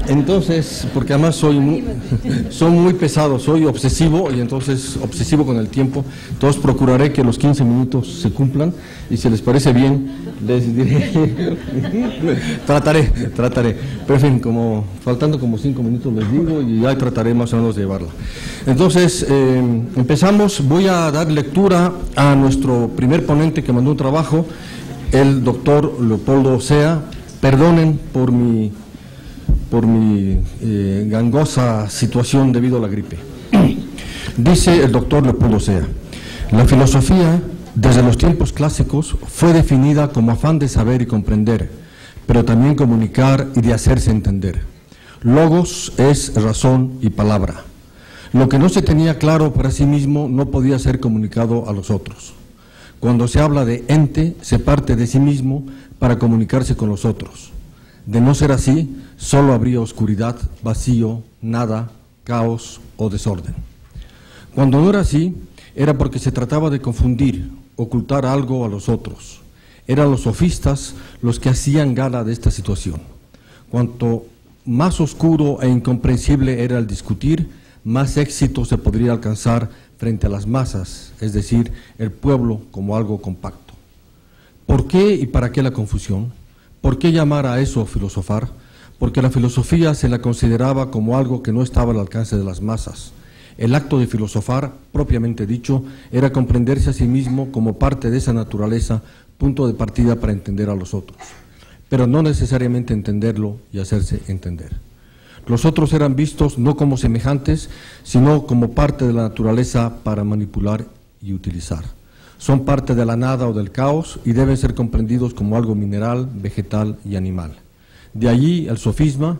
Entonces, porque además soy muy pesado, soy obsesivo, y entonces obsesivo con el tiempo, entonces procuraré que los 15 minutos se cumplan, y si les parece bien, les diré, trataré, pero en fin, faltando como 5 minutos les digo, y ya trataré más o menos de llevarla. Entonces, empezamos. Voy a dar lectura a nuestro primer ponente que mandó un trabajo, el doctor Leopoldo Sea. Perdonen por mi gangosa situación debido a la gripe. Dice el doctor Leopoldo Sea: la filosofía, desde los tiempos clásicos, fue definida como afán de saber y comprender, pero también comunicar y de hacerse entender. Logos es razón y palabra. Lo que no se tenía claro para sí mismo no podía ser comunicado a los otros. Cuando se habla de ente, se parte de sí mismo para comunicarse con los otros. De no ser así, solo habría oscuridad, vacío, nada, caos o desorden. Cuando no era así, era porque se trataba de confundir, ocultar algo a los otros. Eran los sofistas los que hacían gala de esta situación. Cuanto más oscuro e incomprensible era el discutir, más éxito se podría alcanzar frente a las masas, es decir, el pueblo como algo compacto. ¿Por qué y para qué la confusión? ¿Por qué llamar a eso filosofar? Porque la filosofía se la consideraba como algo que no estaba al alcance de las masas. El acto de filosofar, propiamente dicho, era comprenderse a sí mismo como parte de esa naturaleza, punto de partida para entender a los otros, pero no necesariamente entenderlo y hacerse entender. Los otros eran vistos no como semejantes, sino como parte de la naturaleza para manipular y utilizar. Son parte de la nada o del caos y deben ser comprendidos como algo mineral, vegetal y animal. De allí el sofisma,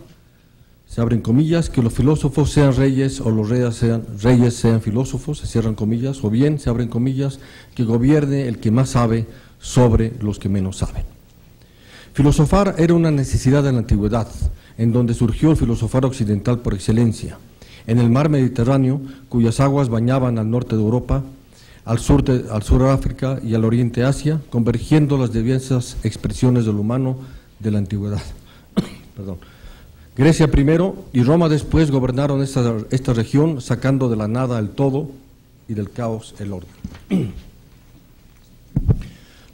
se abren comillas, que los filósofos sean reyes o los reyes sean filósofos, se cierran comillas, o bien, se abren comillas, que gobierne el que más sabe sobre los que menos saben. Filosofar era una necesidad en la antigüedad, en donde surgió el filosofar occidental por excelencia, en el mar Mediterráneo, cuyas aguas bañaban al norte de Europa, al sur de África y al oriente de Asia, convergiendo las diversas expresiones del humano de la antigüedad. Perdón. Grecia primero y Roma después gobernaron esta región, sacando de la nada el todo y del caos el orden.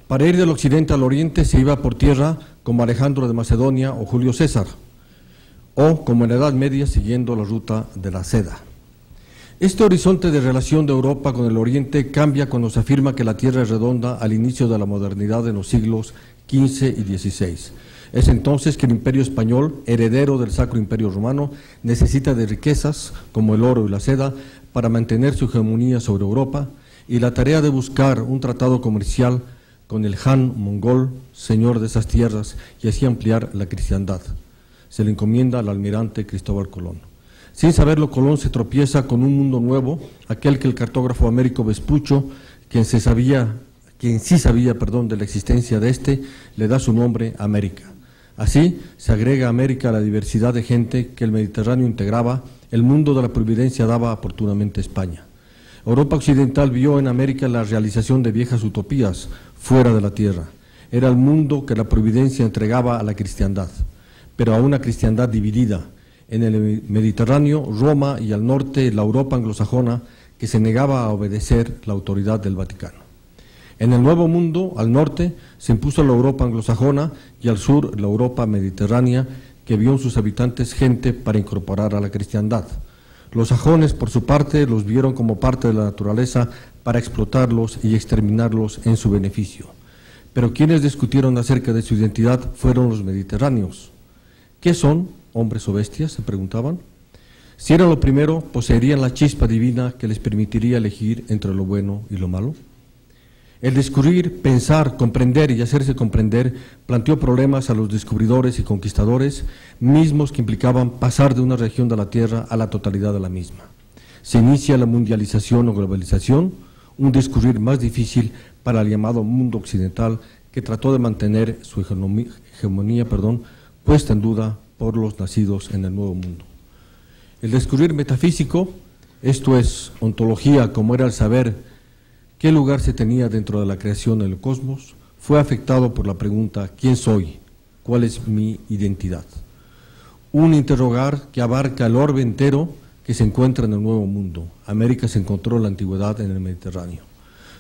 Para ir del occidente al oriente se iba por tierra como Alejandro de Macedonia o Julio César, o como en la Edad Media siguiendo la ruta de la seda. Este horizonte de relación de Europa con el Oriente cambia cuando se afirma que la Tierra es redonda al inicio de la modernidad en los siglos XV y XVI. Es entonces que el Imperio Español, heredero del Sacro Imperio Romano, necesita de riquezas como el oro y la seda para mantener su hegemonía sobre Europa, y la tarea de buscar un tratado comercial con el Han mongol, señor de esas tierras, y así ampliar la cristiandad. Se le encomienda al almirante Cristóbal Colón. Sin saberlo, Colón se tropieza con un mundo nuevo, aquel que el cartógrafo Américo Vespuccio, quien sí sabía de la existencia de este, le da su nombre América. Así se agrega a América a la diversidad de gente que el Mediterráneo integraba, el mundo de la providencia daba oportunamente a España. Europa occidental vio en América la realización de viejas utopías fuera de la tierra. Era el mundo que la providencia entregaba a la cristiandad, pero a una cristiandad dividida. En el Mediterráneo, Roma, y al norte, la Europa anglosajona, que se negaba a obedecer la autoridad del Vaticano. En el Nuevo Mundo, al norte, se impuso la Europa anglosajona y al sur, la Europa mediterránea, que vio en sus habitantes gente para incorporar a la cristiandad. Los sajones, por su parte, los vieron como parte de la naturaleza para explotarlos y exterminarlos en su beneficio. Pero quienes discutieron acerca de su identidad fueron los mediterráneos. ¿Qué son, hombres o bestias?, se preguntaban. Si eran lo primero, poseerían la chispa divina que les permitiría elegir entre lo bueno y lo malo. El descubrir, pensar, comprender y hacerse comprender planteó problemas a los descubridores y conquistadores, mismos que implicaban pasar de una región de la Tierra a la totalidad de la misma. Se inicia la mundialización o globalización, un descubrir más difícil para el llamado mundo occidental, que trató de mantener su hegemonía puesta en duda por los nacidos en el Nuevo Mundo. El descubrir metafísico, esto es, ontología, como era el saber qué lugar se tenía dentro de la creación del cosmos, fue afectado por la pregunta ¿quién soy? ¿Cuál es mi identidad? Un interrogar que abarca el orbe entero que se encuentra en el Nuevo Mundo. América se encontró en la antigüedad en el Mediterráneo.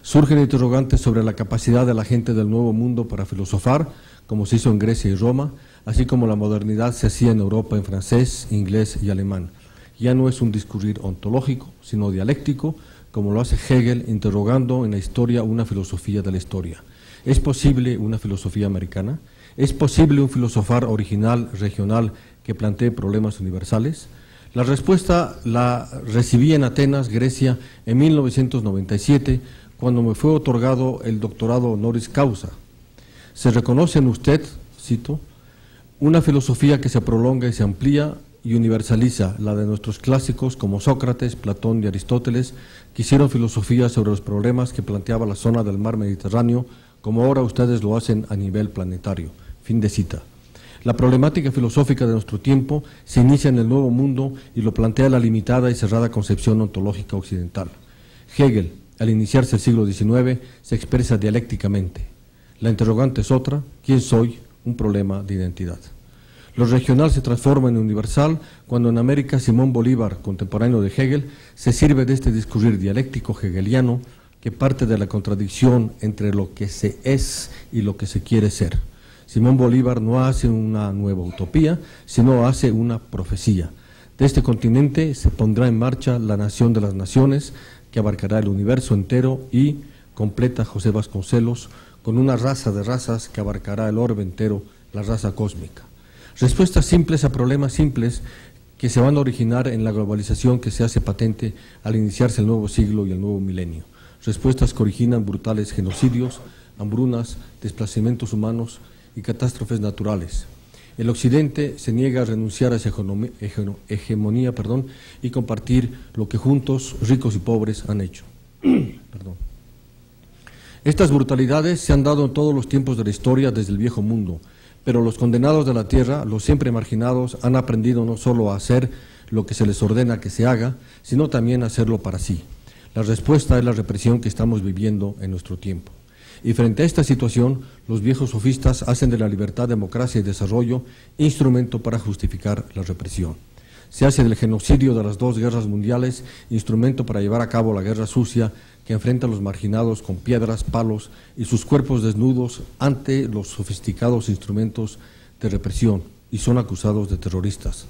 Surgen interrogantes sobre la capacidad de la gente del Nuevo Mundo para filosofar, como se hizo en Grecia y Roma, así como la modernidad se hacía en Europa en francés, inglés y alemán. Ya no es un discurrir ontológico, sino dialéctico, como lo hace Hegel, interrogando en la historia una filosofía de la historia. ¿Es posible una filosofía americana? ¿Es posible un filosofar original, regional, que plantee problemas universales? La respuesta la recibí en Atenas, Grecia, en 1997, cuando me fue otorgado el doctorado honoris causa. Se reconoce en usted, cito, una filosofía que se prolonga y se amplía y universaliza, la de nuestros clásicos como Sócrates, Platón y Aristóteles, que hicieron filosofía sobre los problemas que planteaba la zona del mar Mediterráneo, como ahora ustedes lo hacen a nivel planetario. Fin de cita. La problemática filosófica de nuestro tiempo se inicia en el Nuevo Mundo y lo plantea la limitada y cerrada concepción ontológica occidental. Hegel, al iniciarse el siglo XIX, se expresa dialécticamente. La interrogante es otra: ¿quién soy? Un problema de identidad. Lo regional se transforma en universal cuando en América Simón Bolívar, contemporáneo de Hegel, se sirve de este discurrir dialéctico hegeliano que parte de la contradicción entre lo que se es y lo que se quiere ser. Simón Bolívar no hace una nueva utopía, sino hace una profecía. De este continente se pondrá en marcha la nación de las naciones, que abarcará el universo entero y, completa José Vasconcelos, con una raza de razas que abarcará el orbe entero, la raza cósmica. Respuestas simples a problemas simples que se van a originar en la globalización que se hace patente al iniciarse el nuevo siglo y el nuevo milenio. Respuestas que originan brutales genocidios, hambrunas, desplazamientos humanos y catástrofes naturales. El Occidente se niega a renunciar a esa hegemonía y compartir lo que juntos, ricos y pobres, han hecho. Estas brutalidades se han dado en todos los tiempos de la historia desde el viejo mundo, pero los condenados de la tierra, los siempre marginados, han aprendido no solo a hacer lo que se les ordena que se haga, sino también a hacerlo para sí. La respuesta es la represión que estamos viviendo en nuestro tiempo. Y frente a esta situación, los viejos sofistas hacen de la libertad, democracia y desarrollo instrumento para justificar la represión. Se hace del genocidio de las 2 guerras mundiales instrumento para llevar a cabo la guerra sucia que enfrenta a los marginados con piedras, palos y sus cuerpos desnudos ante los sofisticados instrumentos de represión y son acusados de terroristas.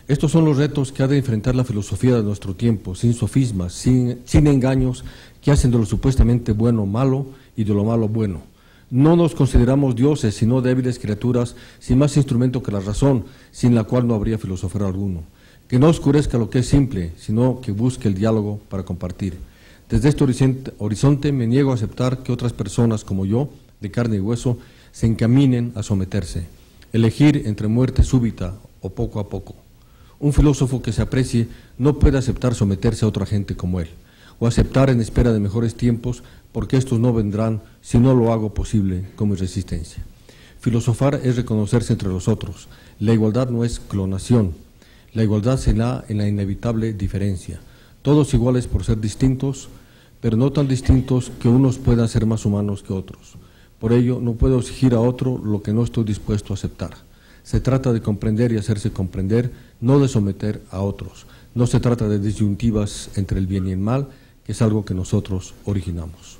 Estos son los retos que ha de enfrentar la filosofía de nuestro tiempo, sin sofismas, sin engaños que hacen de lo supuestamente bueno malo y de lo malo bueno. No nos consideramos dioses, sino débiles criaturas, sin más instrumento que la razón, sin la cual no habría filosofero alguno. Que no oscurezca lo que es simple, sino que busque el diálogo para compartir. Desde este horizonte me niego a aceptar que otras personas como yo, de carne y hueso, se encaminen a someterse. Elegir entre muerte súbita o poco a poco. Un filósofo que se aprecie no puede aceptar someterse a otra gente como él, o aceptar en espera de mejores tiempos, porque estos no vendrán si no lo hago posible con mi resistencia. Filosofar es reconocerse entre los otros. La igualdad no es clonación. La igualdad se da en la inevitable diferencia. Todos iguales por ser distintos, pero no tan distintos que unos puedan ser más humanos que otros. Por ello, no puedo exigir a otro lo que no estoy dispuesto a aceptar. Se trata de comprender y hacerse comprender, no de someter a otros. No se trata de disyuntivas entre el bien y el mal, que es algo que nosotros originamos.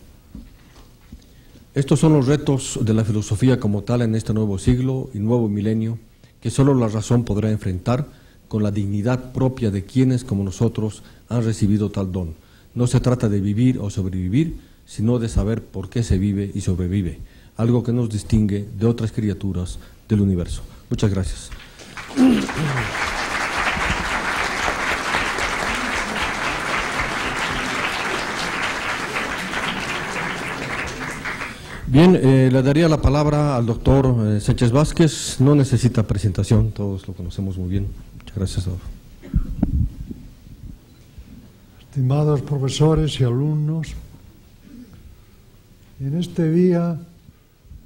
Estos son los retos de la filosofía como tal en este nuevo siglo y nuevo milenio, que solo la razón podrá enfrentar con la dignidad propia de quienes, como nosotros, han recibido tal don. No se trata de vivir o sobrevivir, sino de saber por qué se vive y sobrevive, algo que nos distingue de otras criaturas del universo. Muchas gracias. Bien, le daría la palabra al doctor Sánchez Vázquez. No necesita presentación, todos lo conocemos muy bien. Muchas gracias, doctor. Estimados profesores y alumnos, en este Día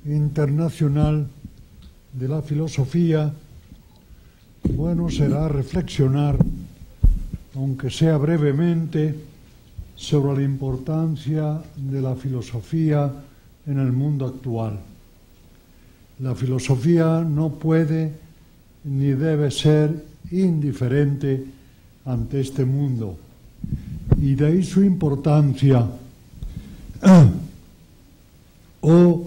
Internacional de la Filosofía, bueno será reflexionar, aunque sea brevemente, sobre la importancia de la filosofía en el mundo actual. La filosofía no puede ni debe ser indiferente ante este mundo, y de ahí su importancia o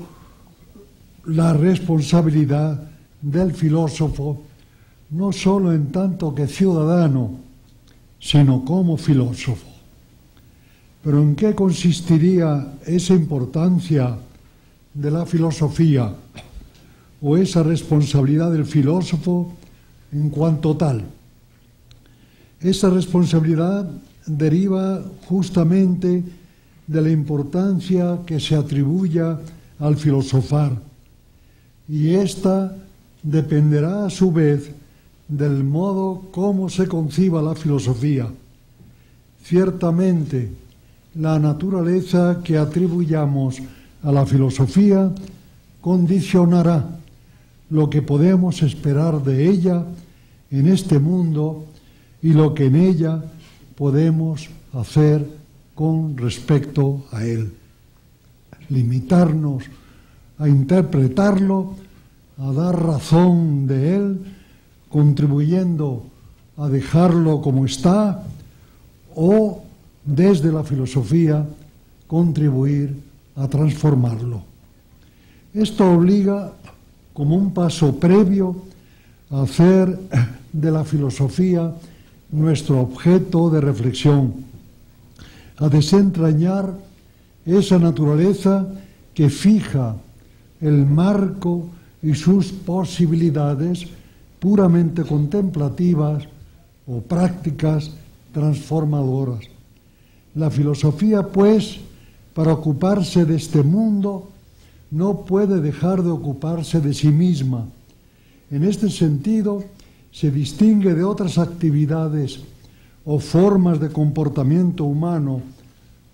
la responsabilidad del filósofo, no solo en tanto que ciudadano, sino como filósofo. Pero ¿en qué consistiría esa importancia de la filosofía o esa responsabilidad del filósofo en cuanto tal? Esa responsabilidad deriva justamente de la importancia que se atribuya al filosofar, y ésta dependerá a su vez del modo como se conciba la filosofía. Ciertamente, la naturaleza que atribuyamos a la filosofía condicionará lo que podemos esperar de ella en este mundo y lo que en ella podemos hacer con respecto a él. Limitarnos a interpretarlo, a dar razón de él, contribuyendo a dejarlo como está, o desde la filosofía contribuir a transformarlo. Esto obliga, como un paso previo, a hacer de la filosofía nuestro objeto de reflexión, a desentrañar esa naturaleza que fija el marco y sus posibilidades puramente contemplativas o prácticas transformadoras. La filosofía, pues, para ocuparse de este mundo, no puede dejar de ocuparse de sí misma. En este sentido, se distingue de otras actividades o formas de comportamiento humano,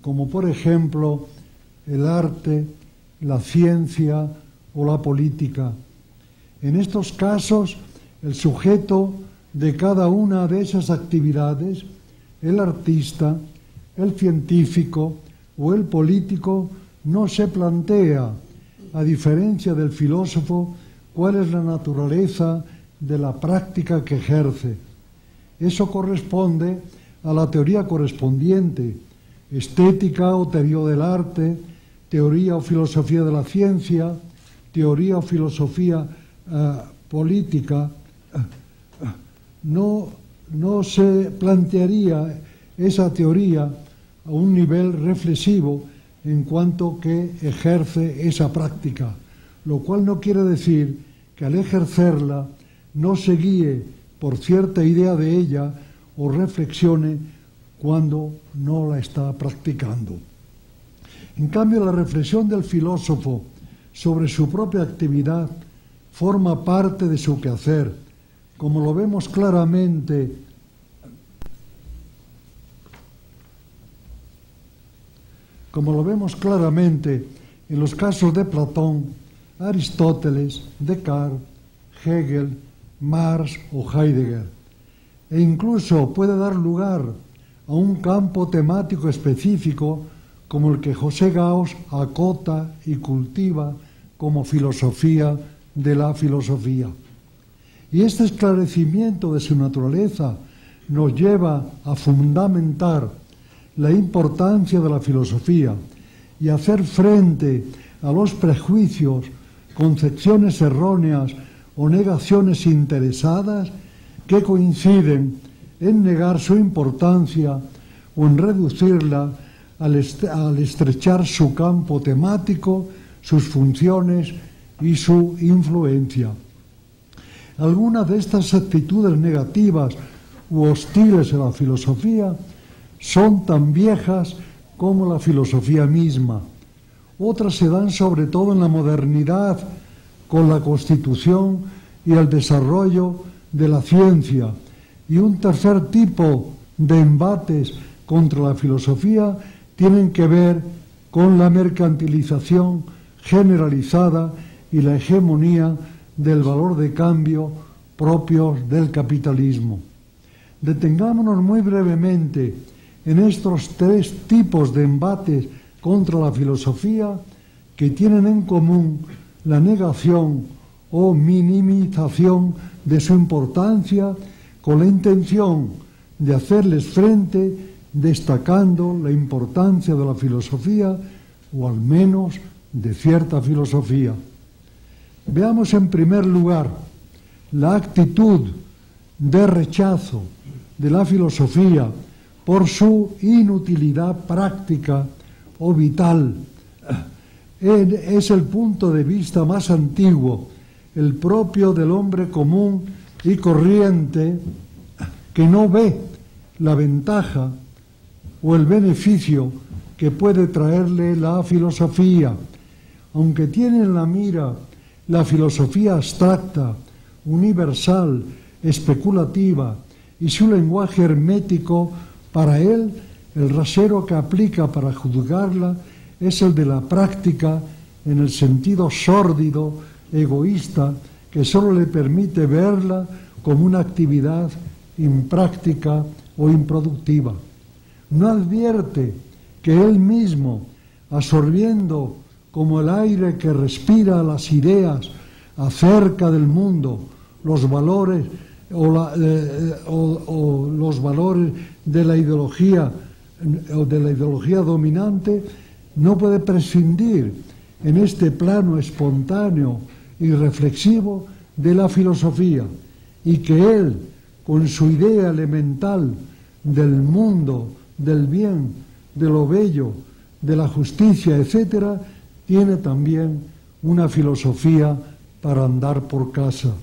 como por ejemplo el arte, la ciencia o la política. En estos casos, el sujeto de cada una de esas actividades, el artista, el científico o el político, no se plantea, a diferencia del filósofo, cuál es la naturaleza de la práctica que ejerce. Eso corresponde a la teoría correspondiente, estética o teoría del arte, teoría o filosofía de la ciencia, teoría o filosofía política. No se plantearía esa teoría a un nivel reflexivo en cuanto que ejerce esa práctica, lo cual no quiere decir que al ejercerla no se guíe por cierta idea de ella o reflexione cuando no la está practicando. En cambio, la reflexión del filósofo sobre su propia actividad forma parte de su quehacer, como lo vemos claramente en los casos de Platón, Aristóteles, Descartes, Hegel, Marx o Heidegger, e incluso puede dar lugar a un campo temático específico como el que José Gauss acota y cultiva como filosofía de la filosofía. Y este esclarecimiento de su naturaleza nos lleva a fundamentar la importancia de la filosofía y hacer frente a los prejuicios, concepciones erróneas o negaciones interesadas que coinciden en negar su importancia o en reducirla al estrechar su campo temático, sus funciones y su influencia. Algunas de estas actitudes negativas u hostiles a la filosofía son tan viejas como la filosofía misma. Otras se dan sobre todo en la modernidad, con la constitución y el desarrollo de la ciencia. Y un tercer tipo de embates contra la filosofía tienen que ver con la mercantilización generalizada y la hegemonía del valor de cambio propios del capitalismo. Detengámonos muy brevemente en estos tres tipos de embates contra la filosofía que tienen en común la negación o minimización de su importancia con la intención de hacerles frente destacando la importancia de la filosofía o al menos de cierta filosofía. Veamos en primer lugar la actitud de rechazo de la filosofía por su inutilidad práctica o vital. Es el punto de vista más antiguo, el propio del hombre común y corriente, que no ve la ventaja o el beneficio que puede traerle la filosofía, aunque tiene en la mira la filosofía abstracta, universal, especulativa y su lenguaje hermético. Para él, el rasero que aplica para juzgarla es el de la práctica en el sentido sórdido, egoísta, que solo le permite verla como una actividad impráctica o improductiva. No advierte que él mismo, absorbiendo como el aire que respira las ideas acerca del mundo, los valores o los valores de la ideología dominante, no puede prescindir en este plano espontáneo y reflexivo de la filosofía, y que él, con su idea elemental del mundo, del bien, de lo bello, de la justicia, etc., tiene también una filosofía para andar por casa.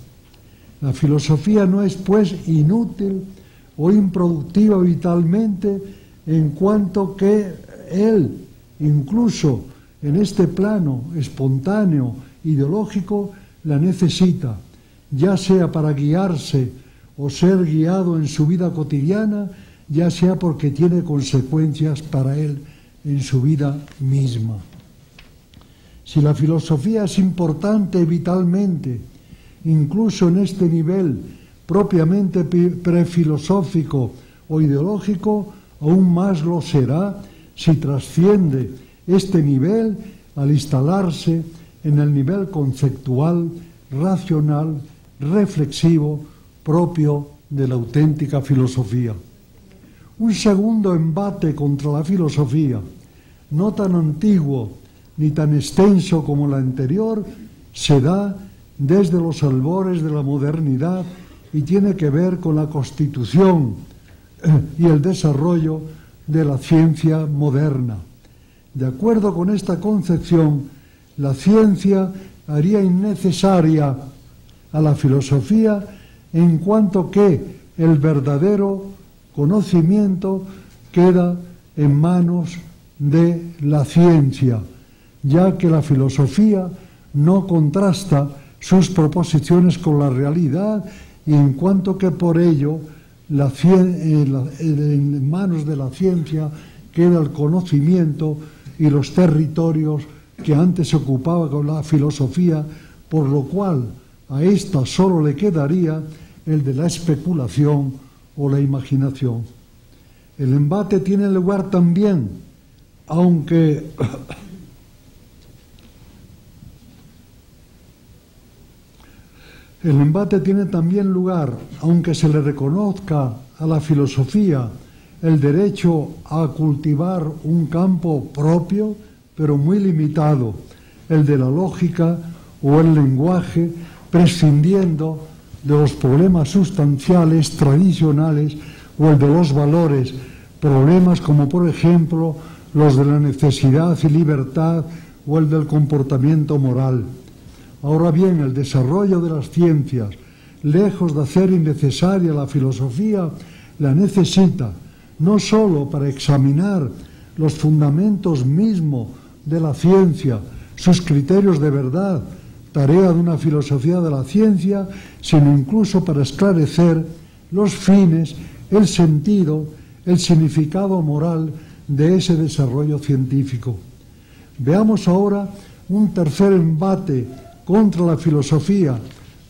La filosofía no es, pues, inútil o improductiva vitalmente, en cuanto que él, incluso en este plano espontáneo, ideológico, la necesita, ya sea para guiarse o ser guiado en su vida cotidiana, ya sea porque tiene consecuencias para él en su vida misma. Si la filosofía es importante vitalmente, incluso en este nivel propiamente prefilosófico o ideológico, aún más lo será si trasciende este nivel al instalarse en el nivel conceptual, racional, reflexivo, propio de la auténtica filosofía. Un segundo embate contra la filosofía, no tan antiguo ni tan extenso como el anterior, se da desde los albores de la modernidad y tiene que ver con la constitución y el desarrollo de la ciencia moderna. De acuerdo con esta concepción, la ciencia haría innecesaria a la filosofía en cuanto que el verdadero conocimiento queda en manos de la ciencia, ya que la filosofía no contrasta sus proposiciones con la realidad, y en cuanto que por ello en manos de la ciencia queda el conocimiento y los territorios que antes ocupaba con la filosofía, por lo cual a ésta solo le quedaría el de la especulación o la imaginación. El embate tiene lugar también, aunque aunque se le reconozca a la filosofía el derecho a cultivar un campo propio, pero muy limitado, el de la lógica o el lenguaje, prescindiendo de los problemas sustanciales tradicionales o el de los valores, problemas como por ejemplo los de la necesidad y libertad o el del comportamiento moral. Ahora bien, el desarrollo de las ciencias, lejos de hacer innecesaria la filosofía, la necesita, no sólo para examinar los fundamentos mismos de la ciencia, sus criterios de verdad, tarea de una filosofía de la ciencia, sino incluso para esclarecer los fines, el sentido, el significado moral de ese desarrollo científico. Veamos ahora un tercer embate contra la filosofía,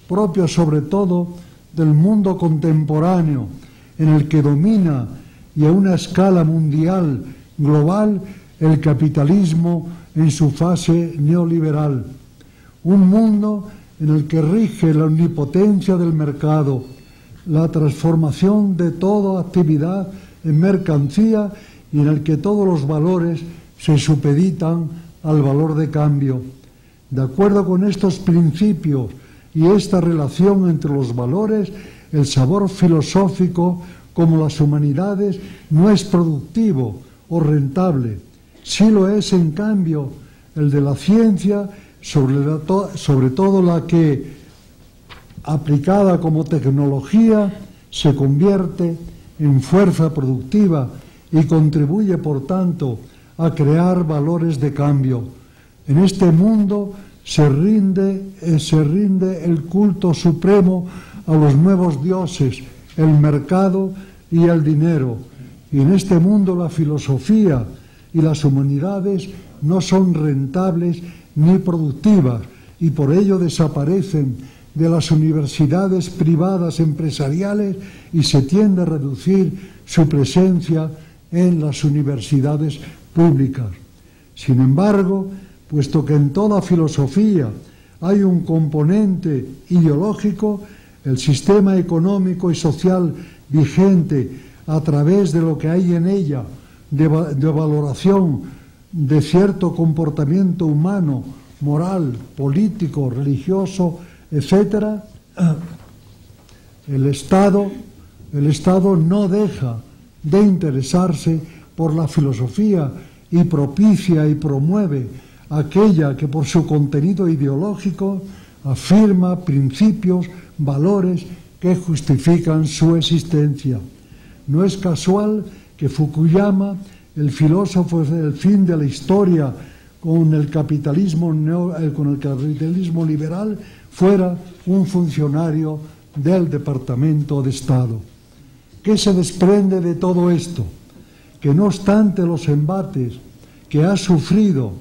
propio sobre todo del mundo contemporáneo, en el que domina y a una escala mundial, global, el capitalismo en su fase neoliberal. Un mundo en el que rige la omnipotencia del mercado, la transformación de toda actividad en mercancía y en el que todos los valores se supeditan al valor de cambio. De acuerdo con estos principios y esta relación entre los valores, el sabor filosófico, como las humanidades, no es productivo o rentable. Sí lo es, en cambio, el de la ciencia, sobre todo la que, aplicada como tecnología, se convierte en fuerza productiva y contribuye, por tanto, a crear valores de cambio. En este mundo se rinde el culto supremo a los nuevos dioses, el mercado y el dinero. Y en este mundo la filosofía y las humanidades no son rentables ni productivas, y por ello desaparecen de las universidades privadas empresariales y se tiende a reducir su presencia en las universidades públicas. Sin embargo, puesto que en toda filosofía hay un componente ideológico, el sistema económico y social vigente a través de lo que hay en ella de valoración de cierto comportamiento humano, moral, político, religioso, etc., el Estado no deja de interesarse por la filosofía y propicia y promueve aquella que por su contenido ideológico afirma principios valores que justifican su existencia. No es casual que Fukuyama, el filósofo del fin de la historia con el capitalismo liberal, fuera un funcionario del Departamento de Estado. ¿Qué se desprende de todo esto? Que no obstante los embates que ha sufrido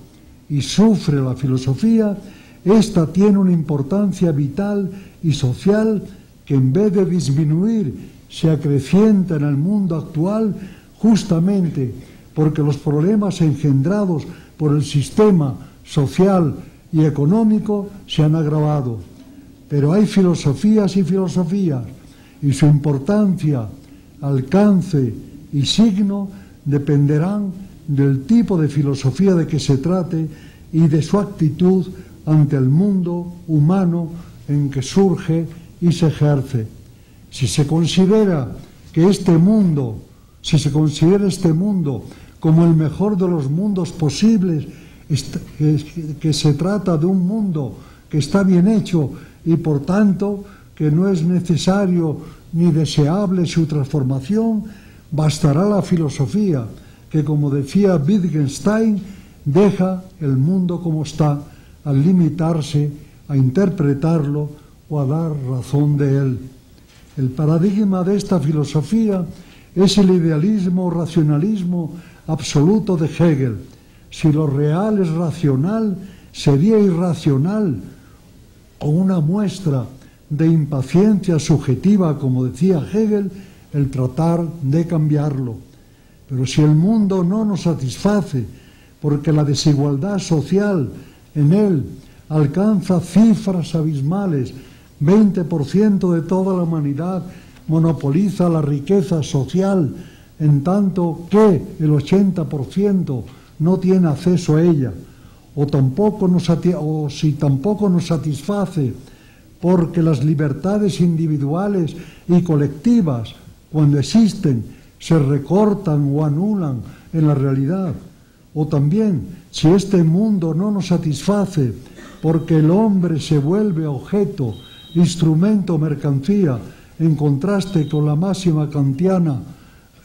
y sufre la filosofía, esta tiene una importancia vital y social que en vez de disminuir se acrecienta en el mundo actual, justamente porque los problemas engendrados por el sistema social y económico se han agravado. Pero hay filosofías y filosofías, y su importancia, alcance y signo dependerán del tipo de filosofía de que se trate y de su actitud ante el mundo humano en que surge y se ejerce. Si se considera este mundo como el mejor de los mundos posibles, que se trata de un mundo que está bien hecho y por tanto que no es necesario ni deseable su transformación, bastará la filosofía que, como decía Wittgenstein, deja el mundo como está al limitarse a interpretarlo o a dar razón de él. El paradigma de esta filosofía es el idealismo o racionalismo absoluto de Hegel. Si lo real es racional, sería irracional o una muestra de impaciencia subjetiva, como decía Hegel, el tratar de cambiarlo. Pero si el mundo no nos satisface, porque la desigualdad social en él alcanza cifras abismales, 20% de toda la humanidad monopoliza la riqueza social, en tanto que el 80% no tiene acceso a ella, o si tampoco nos satisface porque las libertades individuales y colectivas, cuando existen, se recortan o anulan en la realidad, o también si este mundo no nos satisface porque el hombre se vuelve objeto, instrumento, mercancía, en contraste con la máxima kantiana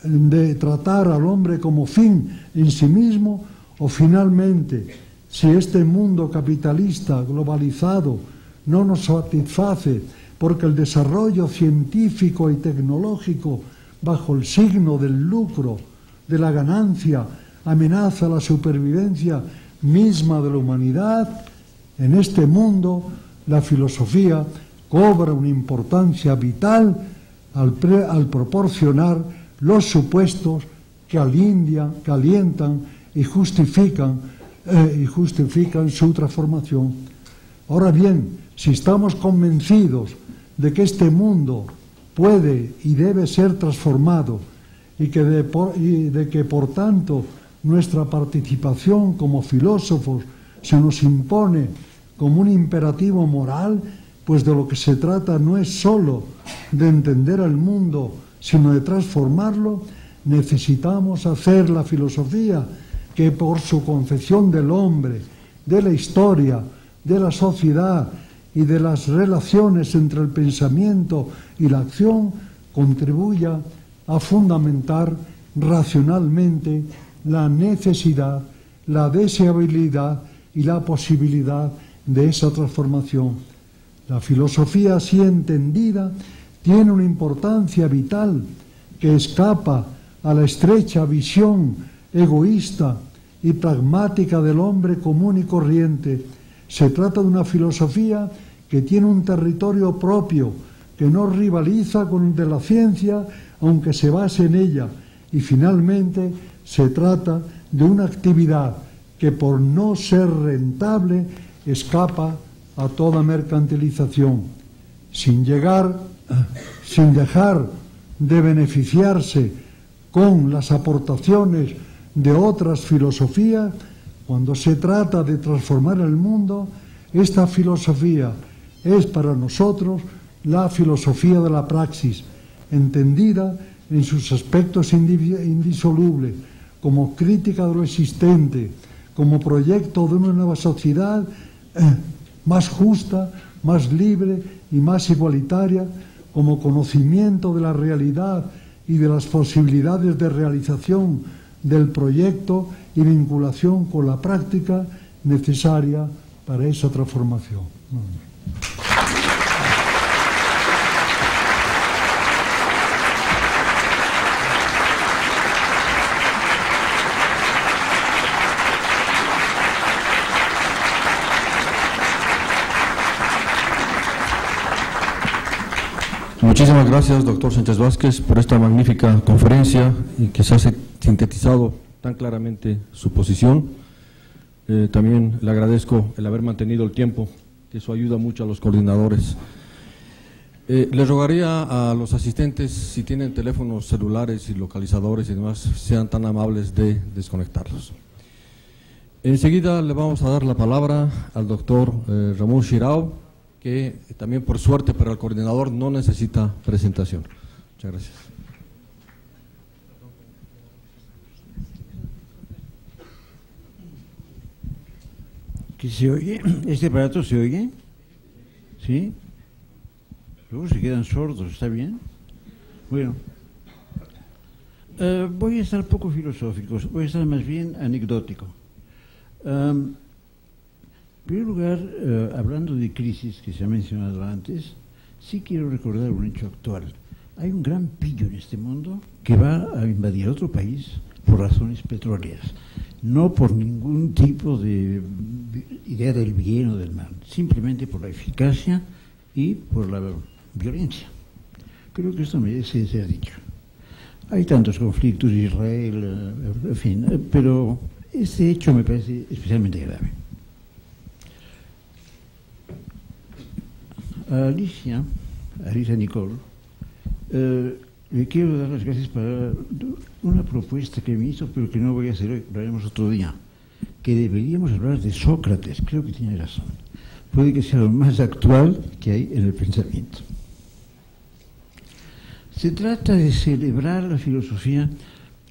de tratar al hombre como fin en sí mismo, o finalmente, si este mundo capitalista globalizado no nos satisface porque el desarrollo científico y tecnológico bajo el signo del lucro, de la ganancia, amenaza la supervivencia misma de la humanidad, en este mundo la filosofía cobra una importancia vital al proporcionar los supuestos que alientan y justifican su transformación. Ahora bien, si estamos convencidos de que este mundo puede y debe ser transformado y de que por tanto nuestra participación como filósofos se nos impone como un imperativo moral, pues de lo que se trata no es sólo de entender el mundo, sino de transformarlo, necesitamos hacer la filosofía que por su concepción del hombre, de la historia, de la sociedad y de las relaciones entre el pensamiento y la acción, contribuya a fundamentar racionalmente la necesidad, la deseabilidad y la posibilidad de esa transformación. La filosofía así entendida tiene una importancia vital que escapa a la estrecha visión egoísta y pragmática del hombre común y corriente. Se trata de una filosofía que tiene un territorio propio, que no rivaliza con el de la ciencia, aunque se base en ella, y finalmente se trata de una actividad que por no ser rentable escapa a toda mercantilización, sin dejar de beneficiarse con las aportaciones de otras filosofías. Cuando se trata de transformar el mundo, esta filosofía es para nosotros la filosofía de la praxis, entendida en sus aspectos indisolubles, como crítica de lo existente, como proyecto de una nueva sociedad más justa, más libre y más igualitaria, como conocimiento de la realidad y de las posibilidades de realización del proyecto y vinculación con la práctica necesaria para esa transformación. Muchísimas gracias, doctor Sánchez Vázquez, por esta magnífica conferencia y que se ha sintetizado tan claramente su posición. También le agradezco el haber mantenido el tiempo, que eso ayuda mucho a los coordinadores. Le rogaría a los asistentes, si tienen teléfonos celulares y localizadores y demás, sean tan amables de desconectarlos. Enseguida le vamos a dar la palabra al doctor Ramón Xirao, que también por suerte para el coordinador no necesita presentación. Muchas gracias. ¿Qué se oye? ¿Este aparato se oye? ¿Sí? Luego se quedan sordos, ¿está bien? Bueno, voy a estar poco filosófico, voy a estar más bien anecdótico. En primer lugar, hablando de crisis que se ha mencionado antes, sí quiero recordar un hecho actual. Hay un gran pillo en este mundo que va a invadir otro país por razones petroleras, no por ningún tipo de idea del bien o del mal, simplemente por la eficacia y por la violencia. Creo que esto merece ser dicho. Hay tantos conflictos, Israel, en fin, pero este hecho me parece especialmente grave. A Alicia Nicole, le quiero dar las gracias para una propuesta que me hizo, pero que no voy a hacer hoy, lo haremos otro día, que deberíamos hablar de Sócrates. Creo que tiene razón. Puede que sea lo más actual que hay en el pensamiento. Se trata de celebrar la filosofía.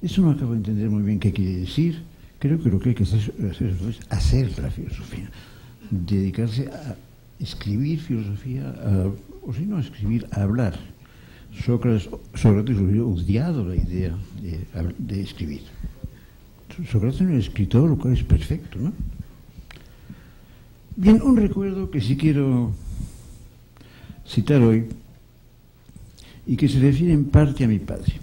Eso no acabo de entender muy bien qué quiere decir. Creo que lo que hay que hacer es hacer la filosofía, dedicarse a escribir filosofía, o si no a escribir, a hablar. Sócrates hubiera odiado la idea de escribir. Sócrates era un escritor, lo cual es perfecto, ¿no? Bien, un recuerdo que sí quiero citar hoy y que se refiere en parte a mi padre.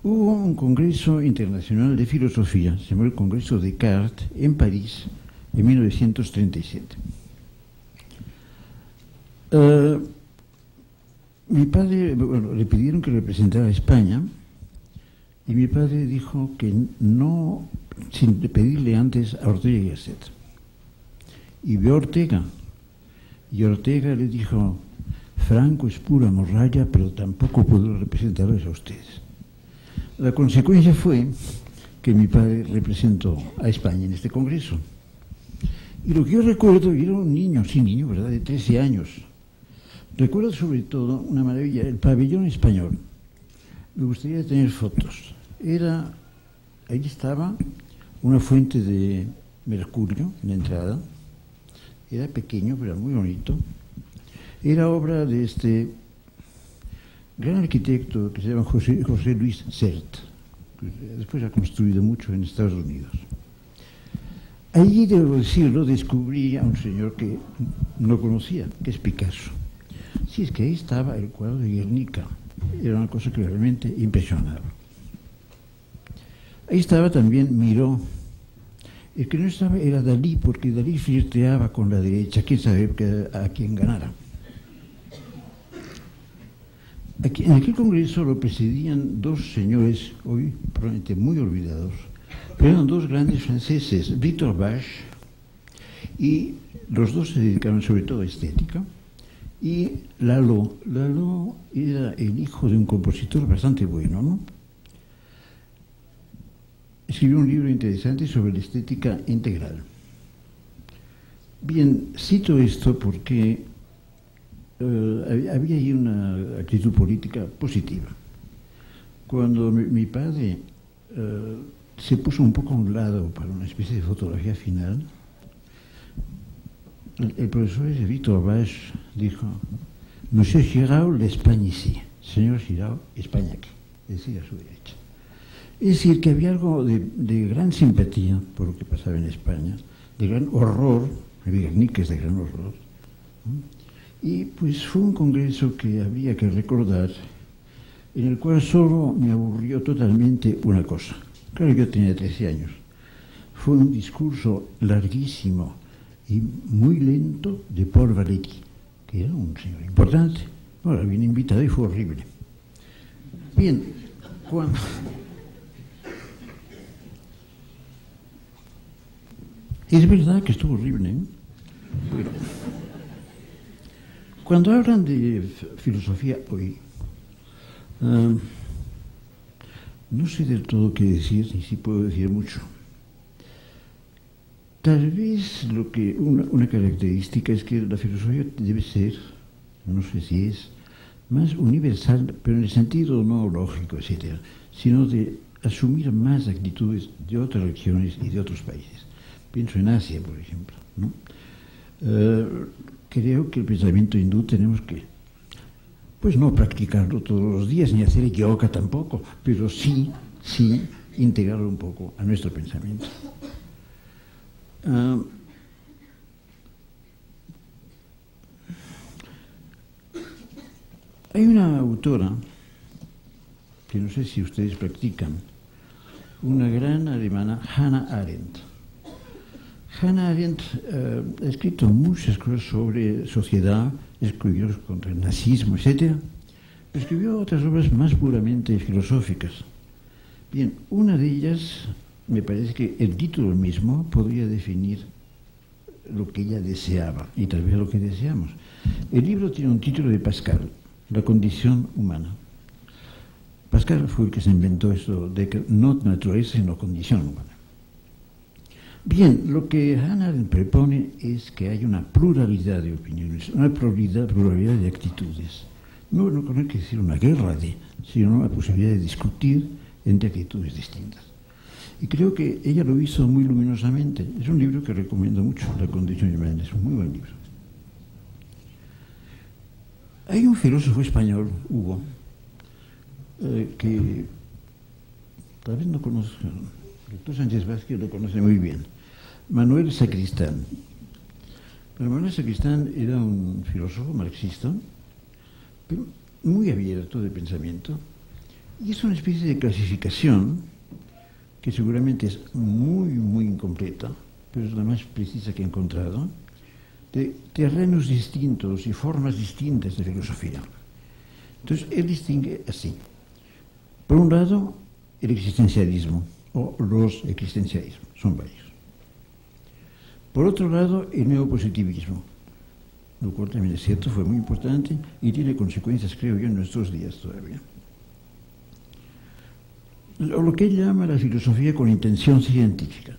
Hubo un congreso internacional de filosofía, se llamó el Congreso Descartes, en París, en 1937. Mi padre, bueno, le pidieron que representara a España y mi padre dijo que no, sin pedirle antes a Ortega y Gasset. Y vio a Ortega, y Ortega le dijo: Franco es pura morralla, pero tampoco puedo representarles a ustedes. La consecuencia fue que mi padre representó a España en este congreso. Y lo que yo recuerdo, yo era un niño, sí, niño, ¿verdad?, de 13 años. Recuerdo sobre todo una maravilla, el pabellón español. Me gustaría tener fotos. Ahí estaba una fuente de mercurio en la entrada. Era pequeño, pero muy bonito. Era obra de este gran arquitecto que se llama José Luis Sert, que después ha construido mucho en Estados Unidos. Allí, debo decirlo, descubrí a un señor que no conocía, que es Picasso. Sí, es que ahí estaba el cuadro de Guernica. Era una cosa que realmente impresionaba. Ahí estaba también Miró. El que no estaba era Dalí, porque Dalí flirteaba con la derecha, quién sabe a quién ganara. En aquel congreso lo presidían dos señores, hoy probablemente muy olvidados, pero eran dos grandes franceses, Victor Bache, y los dos se dedicaron sobre todo a estética, y Lalo era el hijo de un compositor bastante bueno, ¿no? Escribió un libro interesante sobre la estética integral. Bien, cito esto porque había ahí una actitud política positiva. Cuando mi padre se puso un poco a un lado para una especie de fotografía final, el profesor Víctor Bach dijo: Monsieur Giraud, l'Espagne ici. Señor Giraud, España aquí. Es decir, a su derecha. Es decir, que había algo de gran simpatía por lo que pasaba en España, de gran horror, había niques de gran horror. Y pues fue un congreso que había que recordar, en el cual solo me aburrió totalmente una cosa. Claro, yo tenía 13 años. Fue un discurso larguísimo y muy lento de Paul Valéry, que era un señor importante. Ahora, bien invitado y fue horrible. Bien, cuando... Es verdad que estuvo horrible, ¿eh? Pero cuando hablan de filosofía hoy, no sé del todo qué decir, ni si puedo decir mucho. Tal vez una característica es que la filosofía debe ser, no sé si es, más universal, pero en el sentido no lógico, etcétera, sino de asumir más actitudes de otras regiones y de otros países. Pienso en Asia, por ejemplo, ¿no? Creo que el pensamiento hindú tenemos que, pues no practicarlo todos los días, ni hacer yoga tampoco, pero sí integrarlo un poco a nuestro pensamiento. Hay una autora, que no sé si ustedes practican, una gran alemana, Hannah Arendt. Hannah Arendt ha escrito muchas cosas sobre sociedad, escribió contra el nazismo, etc. Escribió otras obras más puramente filosóficas. Bien, una de ellas, me parece que el título mismo podría definir lo que ella deseaba, y tal vez lo que deseamos. El libro tiene un título de Pascal, La condición humana. Pascal fue el que se inventó eso de que no naturaleza, sino condición humana. Bien, lo que Hannah Arendt propone es que hay una pluralidad de opiniones, una pluralidad de actitudes. No hay que decir una guerra sino una posibilidad de discutir entre actitudes distintas. Y creo que ella lo hizo muy luminosamente. Es un libro que recomiendo mucho, La condición humana, es un muy buen libro. Hay un filósofo español, Hugo, que tal vez no conozco, el doctor Sánchez Vázquez lo conoce muy bien, Manuel Sacristán. Pero Manuel Sacristán era un filósofo marxista, pero muy abierto de pensamiento, y es una especie de clasificación que seguramente es muy, muy incompleta, pero es la más precisa que he encontrado, de terrenos distintos y formas distintas de filosofía. Entonces, él distingue así. Por un lado, el existencialismo, o los existencialismos, son varios. Por otro lado, el neopositivismo, lo cual también es cierto, fue muy importante y tiene consecuencias, creo yo, en nuestros días todavía. Lo que él llama la filosofía con intención científica,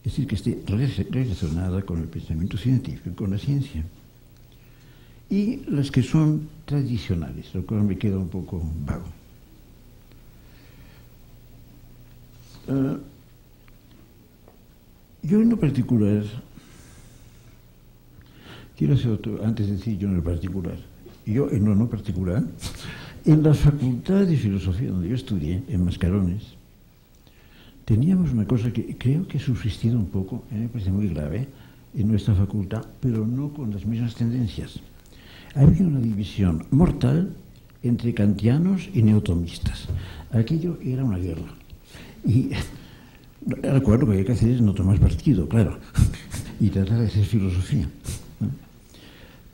es decir, que esté relacionada con el pensamiento científico, con la ciencia. Y las que son tradicionales, lo cual me queda un poco vago. Yo en lo particular, quiero hacer antes de decir yo en lo particular, yo en lo no particular, en la Facultad de Filosofía donde yo estudié, en Mascarones, teníamos una cosa que creo que ha subsistido un poco, me parece muy grave, en nuestra facultad, pero no con las mismas tendencias. Había una división mortal entre kantianos y neotomistas. Aquello era una guerra. Y recuerdo que lo que hay que hacer es no tomar partido, claro, y tratar de hacer filosofía, ¿no?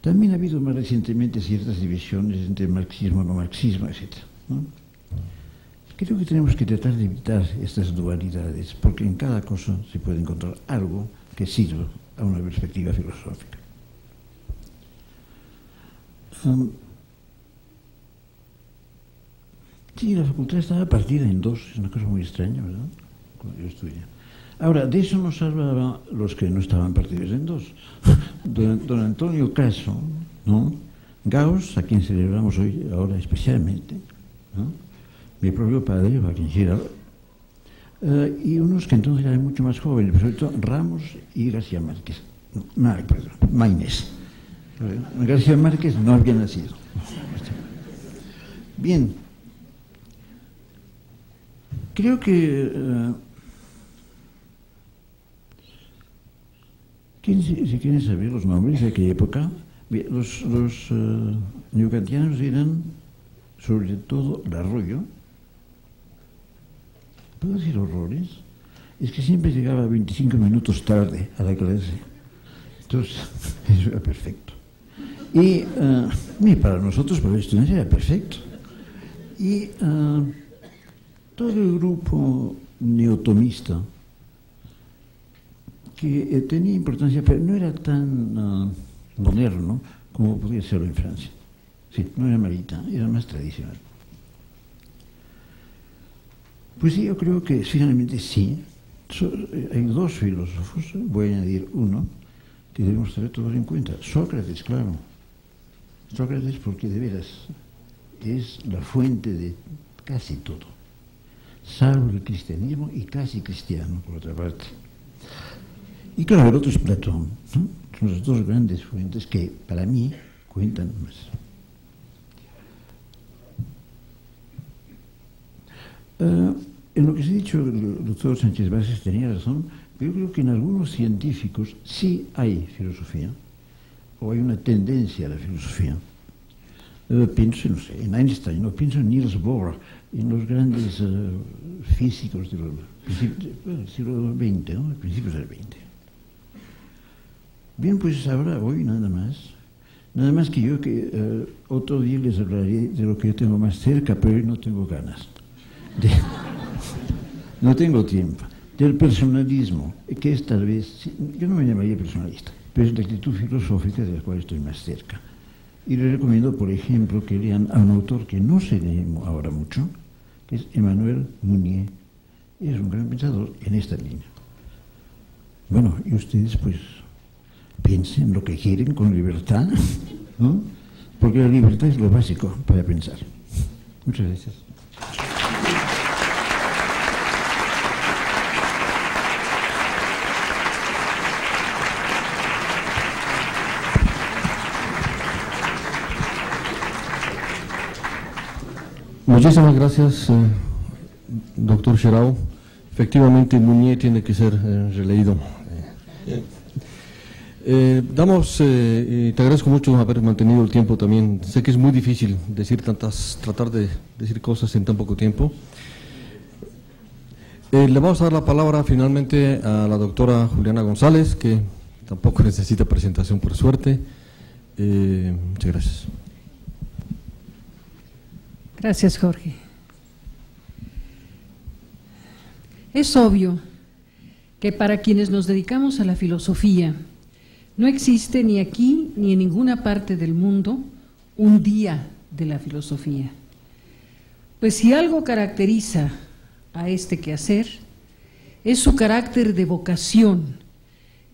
También ha habido más recientemente ciertas divisiones entre marxismo, no marxismo, etc., ¿no? Creo que tenemos que tratar de evitar estas dualidades, porque en cada cosa se puede encontrar algo que sirva a una perspectiva filosófica. Sí, la facultad estaba partida en dos, es una cosa muy extraña, ¿verdad? Cuando yo estudié. Ahora, de eso nos hablaban los que no estaban partidos en dos. Don Antonio Caso, ¿no? Gauss, a quien celebramos hoy, ahora especialmente, ¿no? Mi propio padre, Joaquín Girard, y unos que entonces eran mucho más jóvenes, sobre todo Ramos y García Márquez. Maínez. García Márquez no había nacido. Bien, creo que si quieren saber los nombres de aquella época, los neocantianos eran sobre todo el Arroyo. ¿Puedo decir horrores? Es que siempre llegaba 25 minutos tarde a la clase. Entonces, eso era perfecto. Y para nosotros, para los estudiantes, era perfecto. Y todo el grupo neotomista, que tenía importancia, pero no era tan moderno como podía serlo en Francia. Sí, no era marita, era más tradicional. Pues sí, yo creo que finalmente sí. Hay dos filósofos, voy a añadir uno, que debemos tener todos en cuenta. Sócrates, claro. Sócrates, porque de veras es la fuente de casi todo, salvo el cristianismo y casi cristiano, por otra parte. Y claro, el otro es Platón, ¿no? Son las dos grandes fuentes que para mí cuentan más. En lo que se ha dicho, el doctor Sánchez Bases tenía razón, pero yo creo que en algunos científicos sí hay filosofía, o hay una tendencia a la filosofía. Pienso, no sé, en Einstein, no pienso en Niels Bohr, en los grandes físicos del siglo XX, ¿no? Principios del XX. Bien, pues ahora, hoy nada más que yo que otro día les hablaré de lo que yo tengo más cerca, pero hoy no tengo ganas. No tengo tiempo. Del personalismo, que es tal vez, yo no me llamaría personalista, pero es la actitud filosófica de la cual estoy más cerca. Y les recomiendo, por ejemplo, que lean a un autor que no se lee ahora mucho, que es Emmanuel Mounier. Es un gran pensador en esta línea. Bueno, y ustedes pues piensen lo que quieren con libertad, ¿no? Porque la libertad es lo básico para pensar. Muchas gracias. Muchísimas gracias, doctor Xirao. Efectivamente, Mounier tiene que ser releído. Te agradezco mucho haber mantenido el tiempo también. Sé que es muy difícil tratar de decir cosas en tan poco tiempo. Le vamos a dar la palabra finalmente a la doctora Juliana González, que tampoco necesita presentación por suerte. Muchas gracias. Gracias, Jorge. Es obvio que para quienes nos dedicamos a la filosofía, no existe ni aquí ni en ninguna parte del mundo un día de la filosofía. Pues si algo caracteriza a este quehacer, es su carácter de vocación,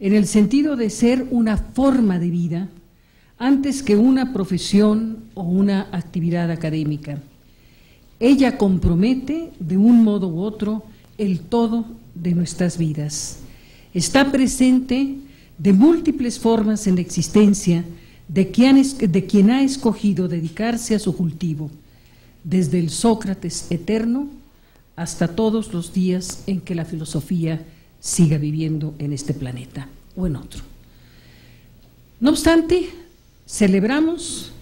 en el sentido de ser una forma de vida antes que una profesión o una actividad académica. Ella compromete de un modo u otro el todo de nuestras vidas. Está presente de múltiples formas en la existencia de quien ha escogido dedicarse a su cultivo, desde el Sócrates eterno hasta todos los días en que la filosofía siga viviendo en este planeta o en otro. No obstante, celebramos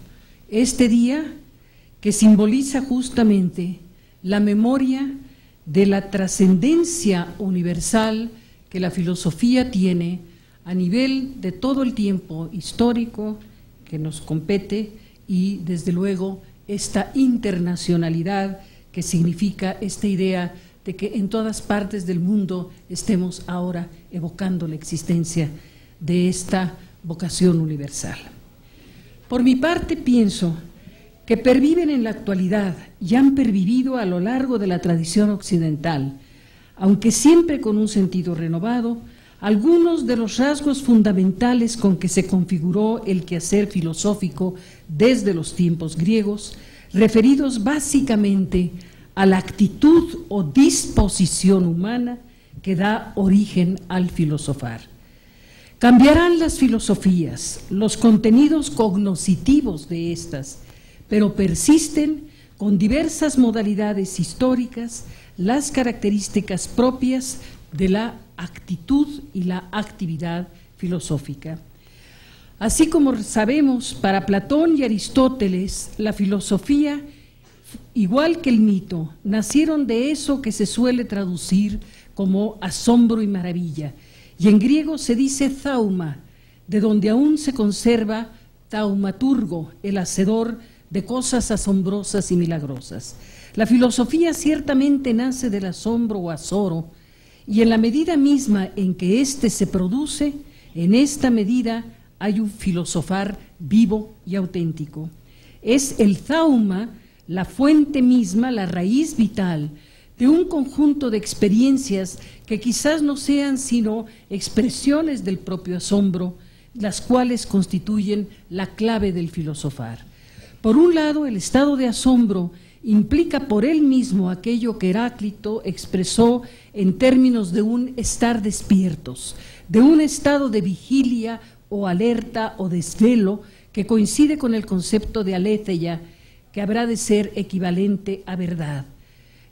este día que simboliza justamente la memoria de la trascendencia universal que la filosofía tiene a nivel de todo el tiempo histórico que nos compete y, desde luego, esta internacionalidad que significa esta idea de que en todas partes del mundo estemos ahora evocando la existencia de esta vocación universal. Por mi parte, pienso que perviven en la actualidad y han pervivido a lo largo de la tradición occidental, aunque siempre con un sentido renovado, algunos de los rasgos fundamentales con que se configuró el quehacer filosófico desde los tiempos griegos, referidos básicamente a la actitud o disposición humana que da origen al filosofar. Cambiarán las filosofías, los contenidos cognoscitivos de estas, pero persisten con diversas modalidades históricas las características propias de la actitud y la actividad filosófica. Así como sabemos, para Platón y Aristóteles, la filosofía, igual que el mito, nacieron de eso que se suele traducir como asombro y maravilla, y en griego se dice thauma, de donde aún se conserva taumaturgo, el hacedor de cosas asombrosas y milagrosas. La filosofía ciertamente nace del asombro o azoro, y en la medida misma en que éste se produce, en esta medida hay un filosofar vivo y auténtico. Es el thauma la fuente misma, la raíz vital de un conjunto de experiencias que quizás no sean sino expresiones del propio asombro, las cuales constituyen la clave del filosofar. Por un lado, el estado de asombro implica por él mismo aquello que Heráclito expresó en términos de un estar despiertos, de un estado de vigilia o alerta o desvelo que coincide con el concepto de aletheia, que habrá de ser equivalente a verdad.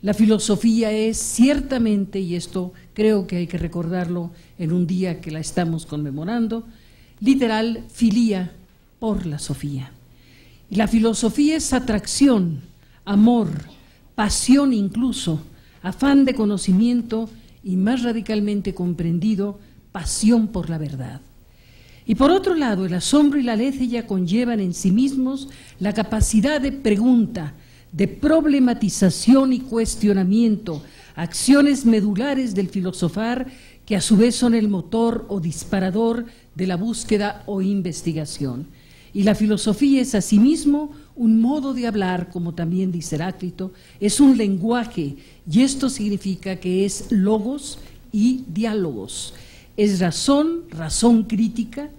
La filosofía es ciertamente, y esto creo que hay que recordarlo en un día que la estamos conmemorando, literal, filía por la sofía. Y la filosofía es atracción, amor, pasión incluso, afán de conocimiento y, más radicalmente comprendido, pasión por la verdad. Y por otro lado, el asombro y la aletheia conllevan en sí mismos la capacidad de pregunta, de problematización y cuestionamiento, acciones medulares del filosofar que a su vez son el motor o disparador de la búsqueda o investigación. Y la filosofía es asimismo un modo de hablar, como también dice Heráclito, es un lenguaje, y esto significa que es logos y diálogos. Es razón, razón crítica,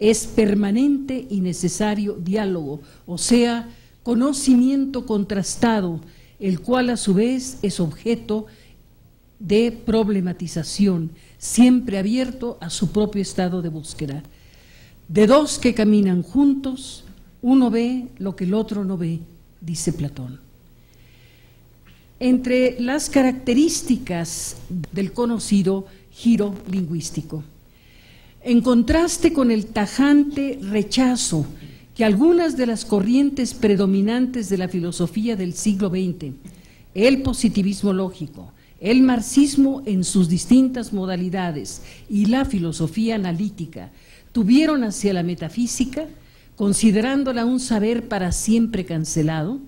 es permanente y necesario diálogo, o sea, conocimiento contrastado, el cual a su vez es objeto de problematización, siempre abierto a su propio estado de búsqueda. De dos que caminan juntos, uno ve lo que el otro no ve, dice Platón. Entre las características del conocido giro lingüístico, en contraste con el tajante rechazo que algunas de las corrientes predominantes de la filosofía del siglo XX, el positivismo lógico, el marxismo en sus distintas modalidades y la filosofía analítica, tuvieron hacia la metafísica, considerándola un saber para siempre cancelado,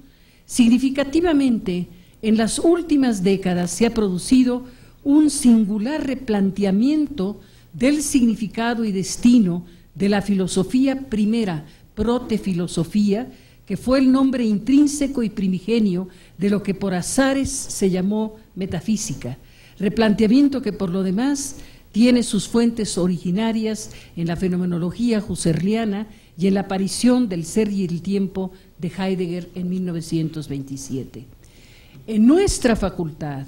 significativamente en las últimas décadas se ha producido un singular replanteamiento del significado y destino de la filosofía primera, protefilosofía, que fue el nombre intrínseco y primigenio de lo que por azares se llamó metafísica, replanteamiento que por lo demás tiene sus fuentes originarias en la fenomenología husserliana y en la aparición del ser y el tiempo de Heidegger en 1927. En nuestra facultad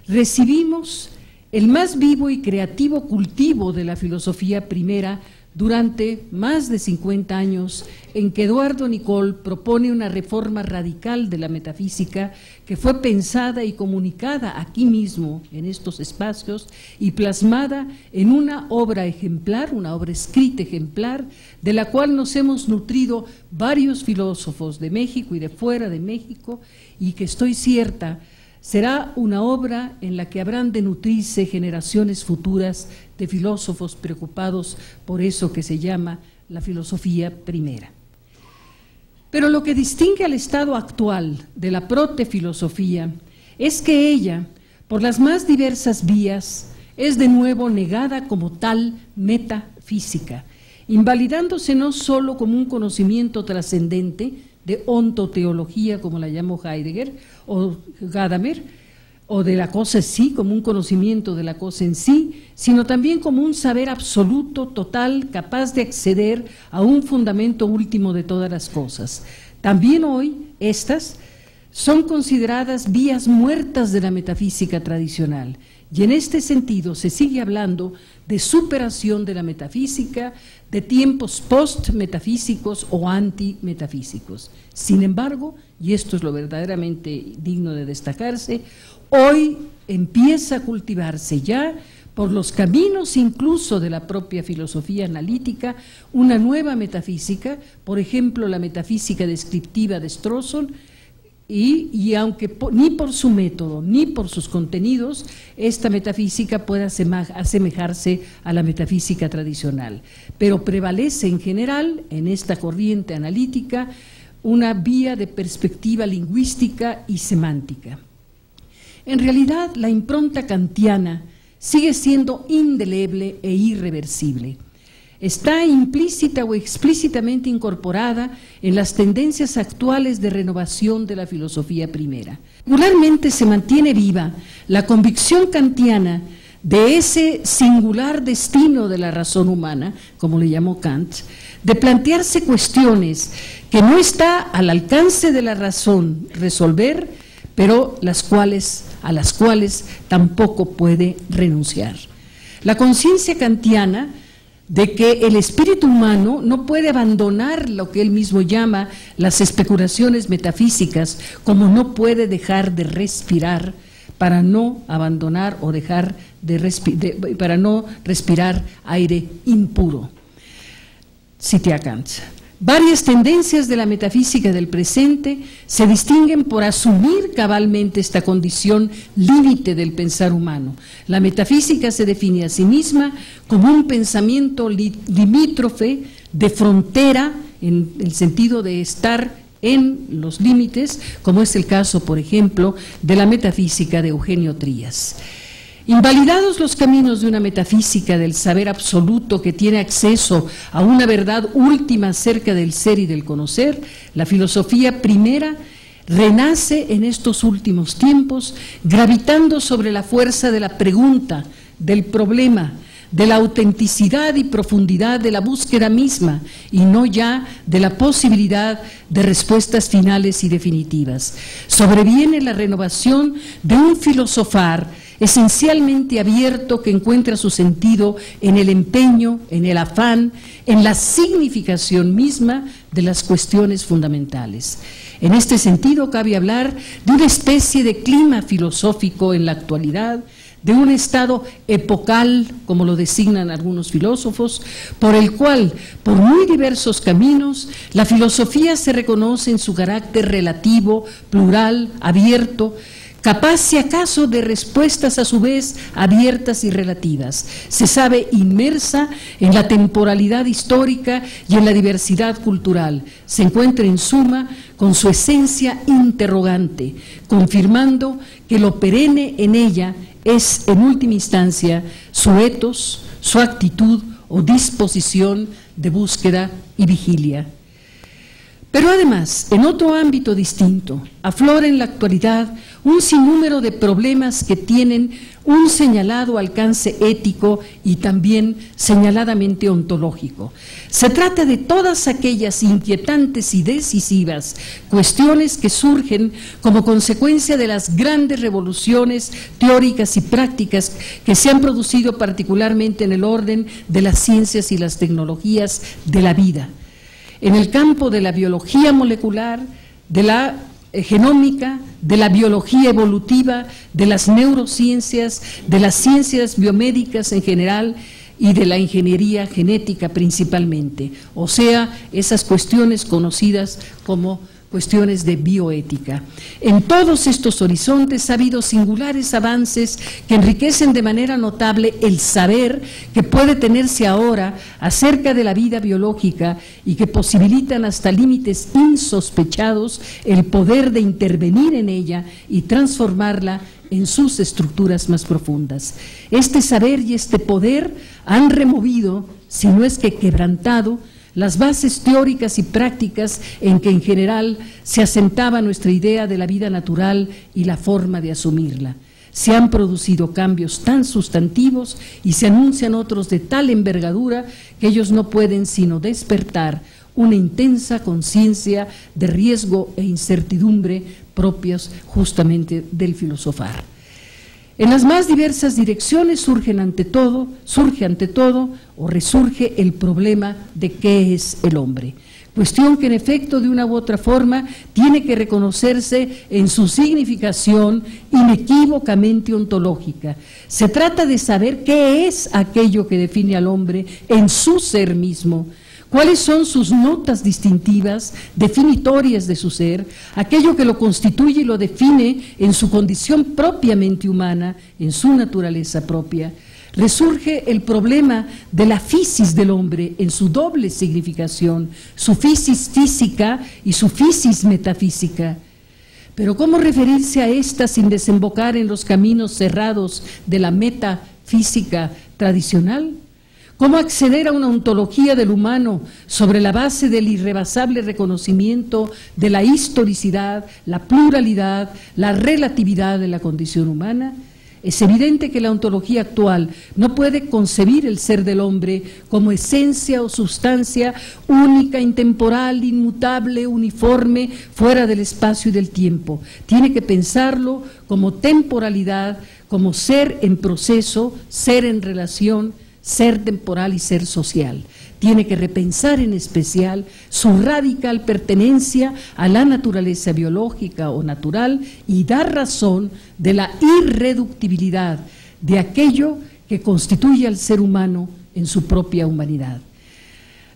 recibimos el más vivo y creativo cultivo de la filosofía primera durante más de 50 años, en que Eduardo Nicol propone una reforma radical de la metafísica que fue pensada y comunicada aquí mismo, en estos espacios, y plasmada en una obra ejemplar, una obra escrita ejemplar, de la cual nos hemos nutrido varios filósofos de México y de fuera de México, y que estoy cierta será una obra en la que habrán de nutrirse generaciones futuras de filósofos preocupados por eso que se llama la filosofía primera. Pero lo que distingue al estado actual de la protefilosofía es que ella, por las más diversas vías, es de nuevo negada como tal metafísica, invalidándose no solo como un conocimiento trascendente de ontoteología, como la llamó Heidegger o Gadamer, o de la cosa en sí, como un conocimiento de la cosa en sí, sino también como un saber absoluto, total, capaz de acceder a un fundamento último de todas las cosas. También hoy estas son consideradas vías muertas de la metafísica tradicional, y en este sentido se sigue hablando de superación de la metafísica, de tiempos post-metafísicos o anti-metafísicos. Sin embargo, y esto es lo verdaderamente digno de destacarse, hoy empieza a cultivarse ya, por los caminos incluso de la propia filosofía analítica, una nueva metafísica, por ejemplo, la metafísica descriptiva de Strawson, y aunque ni por su método ni por sus contenidos esta metafísica pueda asemejarse a la metafísica tradicional, pero prevalece en general en esta corriente analítica una vía de perspectiva lingüística y semántica. En realidad, la impronta kantiana sigue siendo indeleble e irreversible. Está implícita o explícitamente incorporada en las tendencias actuales de renovación de la filosofía primera. Regularmente se mantiene viva la convicción kantiana de ese singular destino de la razón humana, como le llamó Kant, de plantearse cuestiones que no está al alcance de la razón resolver, pero a las cuales tampoco puede renunciar. La conciencia kantiana de que el espíritu humano no puede abandonar lo que él mismo llama las especulaciones metafísicas, como no puede dejar de respirar para no abandonar o dejar para no respirar aire impuro. Cité a Kant. Varias tendencias de la metafísica del presente se distinguen por asumir cabalmente esta condición límite del pensar humano. La metafísica se define a sí misma como un pensamiento limítrofe, de frontera, en el sentido de estar en los límites, como es el caso, por ejemplo, de la metafísica de Eugenio Trías. Invalidados los caminos de una metafísica del saber absoluto que tiene acceso a una verdad última acerca del ser y del conocer, la filosofía primera renace en estos últimos tiempos, gravitando sobre la fuerza de la pregunta, del problema, de la autenticidad y profundidad de la búsqueda misma, y no ya de la posibilidad de respuestas finales y definitivas. Sobreviene la renovación de un filosofar esencialmente abierto, que encuentra su sentido en el empeño, en el afán, en la significación misma de las cuestiones fundamentales. En este sentido, cabe hablar de una especie de clima filosófico en la actualidad, de un estado epocal, como lo designan algunos filósofos, por el cual, por muy diversos caminos, la filosofía se reconoce en su carácter relativo, plural, abierto, capaz si acaso de respuestas a su vez abiertas y relativas. Se sabe inmersa en la temporalidad histórica y en la diversidad cultural. Se encuentra en suma con su esencia interrogante, confirmando que lo perenne en ella es en última instancia su ethos, su actitud o disposición de búsqueda y vigilia. Pero además, en otro ámbito distinto, aflora en la actualidad un sinnúmero de problemas que tienen un señalado alcance ético y también señaladamente ontológico. Se trata de todas aquellas inquietantes y decisivas cuestiones que surgen como consecuencia de las grandes revoluciones teóricas y prácticas que se han producido particularmente en el orden de las ciencias y las tecnologías de la vida. En el campo de la biología molecular, de la genómica, de la biología evolutiva, de las neurociencias, de las ciencias biomédicas en general y de la ingeniería genética principalmente, o sea, esas cuestiones conocidas como cuestiones de bioética. En todos estos horizontes ha habido singulares avances que enriquecen de manera notable el saber que puede tenerse ahora acerca de la vida biológica y que posibilitan hasta límites insospechados el poder de intervenir en ella y transformarla en sus estructuras más profundas. Este saber y este poder han removido, si no es que quebrantado, las bases teóricas y prácticas en que en general se asentaba nuestra idea de la vida natural y la forma de asumirla. Se han producido cambios tan sustantivos y se anuncian otros de tal envergadura que ellos no pueden sino despertar una intensa conciencia de riesgo e incertidumbre propios justamente del filosofar. En las más diversas direcciones surge ante todo o resurge el problema de qué es el hombre. Cuestión que en efecto de una u otra forma tiene que reconocerse en su significación inequívocamente ontológica. Se trata de saber qué es aquello que define al hombre en su ser mismo. ¿Cuáles son sus notas distintivas, definitorias de su ser, aquello que lo constituye y lo define en su condición propiamente humana, en su naturaleza propia? Resurge el problema de la fisis del hombre en su doble significación, su fisis física y su fisis metafísica. Pero ¿cómo referirse a esta sin desembocar en los caminos cerrados de la metafísica tradicional? ¿Cómo acceder a una ontología del humano sobre la base del irrebasable reconocimiento de la historicidad, la pluralidad, la relatividad de la condición humana? Es evidente que la ontología actual no puede concebir el ser del hombre como esencia o sustancia única, intemporal, inmutable, uniforme, fuera del espacio y del tiempo. Tiene que pensarlo como temporalidad, como ser en proceso, ser en relación, ser temporal y ser social. Tiene que repensar en especial su radical pertenencia a la naturaleza biológica o natural y dar razón de la irreductibilidad de aquello que constituye al ser humano en su propia humanidad.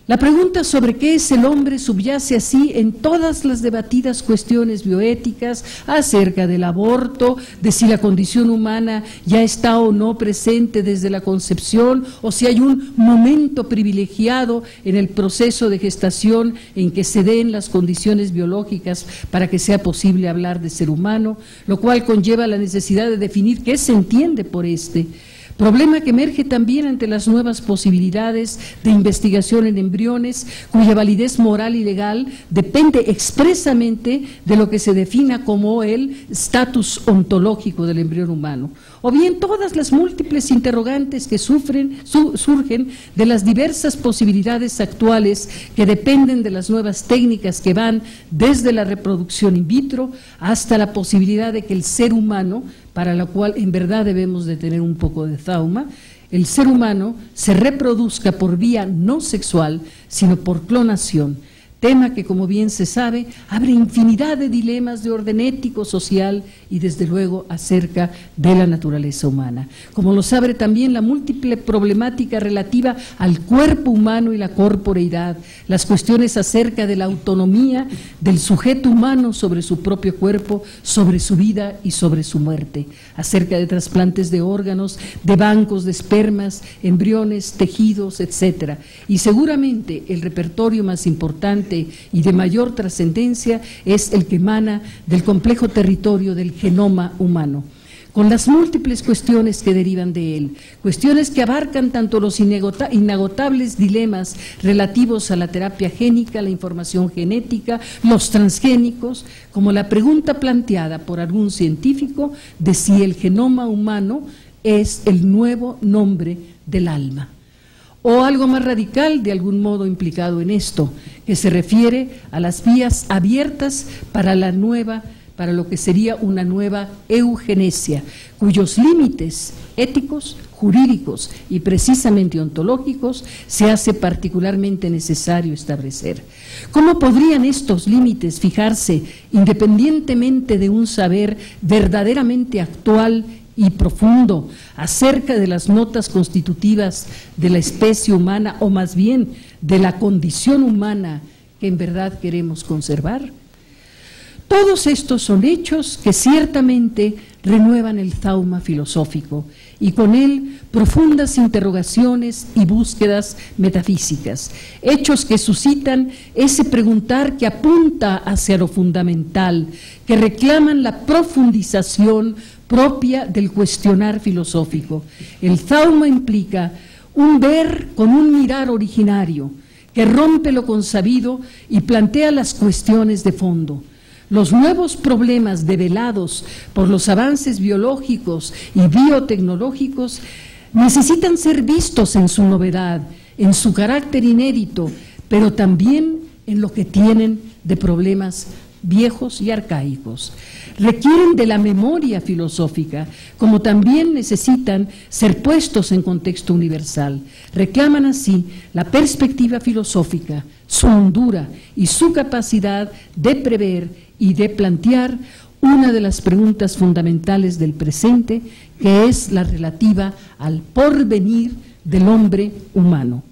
La pregunta sobre qué es el hombre subyace así en todas las debatidas cuestiones bioéticas acerca del aborto, de si la condición humana ya está o no presente desde la concepción, o si hay un momento privilegiado en el proceso de gestación en que se den las condiciones biológicas para que sea posible hablar de ser humano, lo cual conlleva la necesidad de definir qué se entiende por este. Problema que emerge también ante las nuevas posibilidades de investigación en embriones, cuya validez moral y legal depende expresamente de lo que se defina como el estatus ontológico del embrión humano, o bien todas las múltiples interrogantes que surgen de las diversas posibilidades actuales que dependen de las nuevas técnicas que van desde la reproducción in vitro hasta la posibilidad de que el ser humano, para la cual en verdad debemos de tener un poco de zauma, el ser humano se reproduzca por vía no sexual, sino por clonación, tema que, como bien se sabe, abre infinidad de dilemas de orden ético, social y, desde luego, acerca de la naturaleza humana. Como los abre también la múltiple problemática relativa al cuerpo humano y la corporeidad, las cuestiones acerca de la autonomía del sujeto humano sobre su propio cuerpo, sobre su vida y sobre su muerte, acerca de trasplantes de órganos, de bancos de espermas, embriones, tejidos, etc. Y seguramente el repertorio más importante y de mayor trascendencia es el que emana del complejo territorio del genoma humano, con las múltiples cuestiones que derivan de él, cuestiones que abarcan tanto los inagotables dilemas relativos a la terapia génica, la información genética, los transgénicos, como la pregunta planteada por algún científico de si el genoma humano es el nuevo nombre del alma. O algo más radical, de algún modo implicado en esto, que se refiere a las vías abiertas para lo que sería una nueva eugenesia, cuyos límites éticos, jurídicos y precisamente ontológicos se hace particularmente necesario establecer. ¿Cómo podrían estos límites fijarse independientemente de un saber verdaderamente actual y profundo acerca de las notas constitutivas de la especie humana, o más bien de la condición humana que en verdad queremos conservar? Todos estos son hechos que ciertamente renuevan el zauma filosófico y con él profundas interrogaciones y búsquedas metafísicas, hechos que suscitan ese preguntar que apunta hacia lo fundamental, que reclaman la profundización propia del cuestionar filosófico. El zauma implica un ver con un mirar originario que rompe lo consabido y plantea las cuestiones de fondo. Los nuevos problemas develados por los avances biológicos y biotecnológicos necesitan ser vistos en su novedad, en su carácter inédito, pero también en lo que tienen de problemas viejos y arcaicos. Requieren de la memoria filosófica, como también necesitan ser puestos en contexto universal. Reclaman así la perspectiva filosófica, su hondura y su capacidad de prever y de plantear una de las preguntas fundamentales del presente, que es la relativa al porvenir del hombre humano.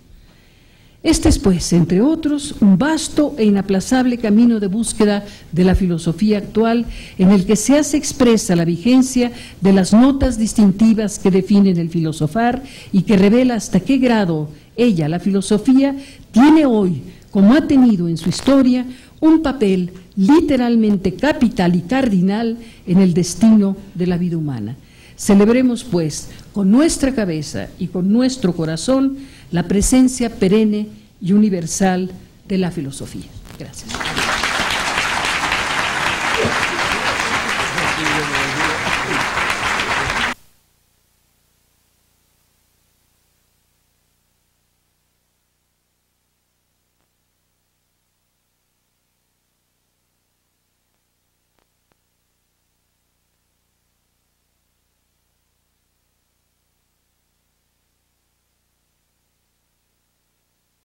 Este es, pues, entre otros, un vasto e inaplazable camino de búsqueda de la filosofía actual, en el que se hace expresa la vigencia de las notas distintivas que definen el filosofar y que revela hasta qué grado ella, la filosofía, tiene hoy, como ha tenido en su historia, un papel literalmente capital y cardinal en el destino de la vida humana. Celebremos, pues, con nuestra cabeza y con nuestro corazón la presencia perenne y universal de la filosofía. Gracias.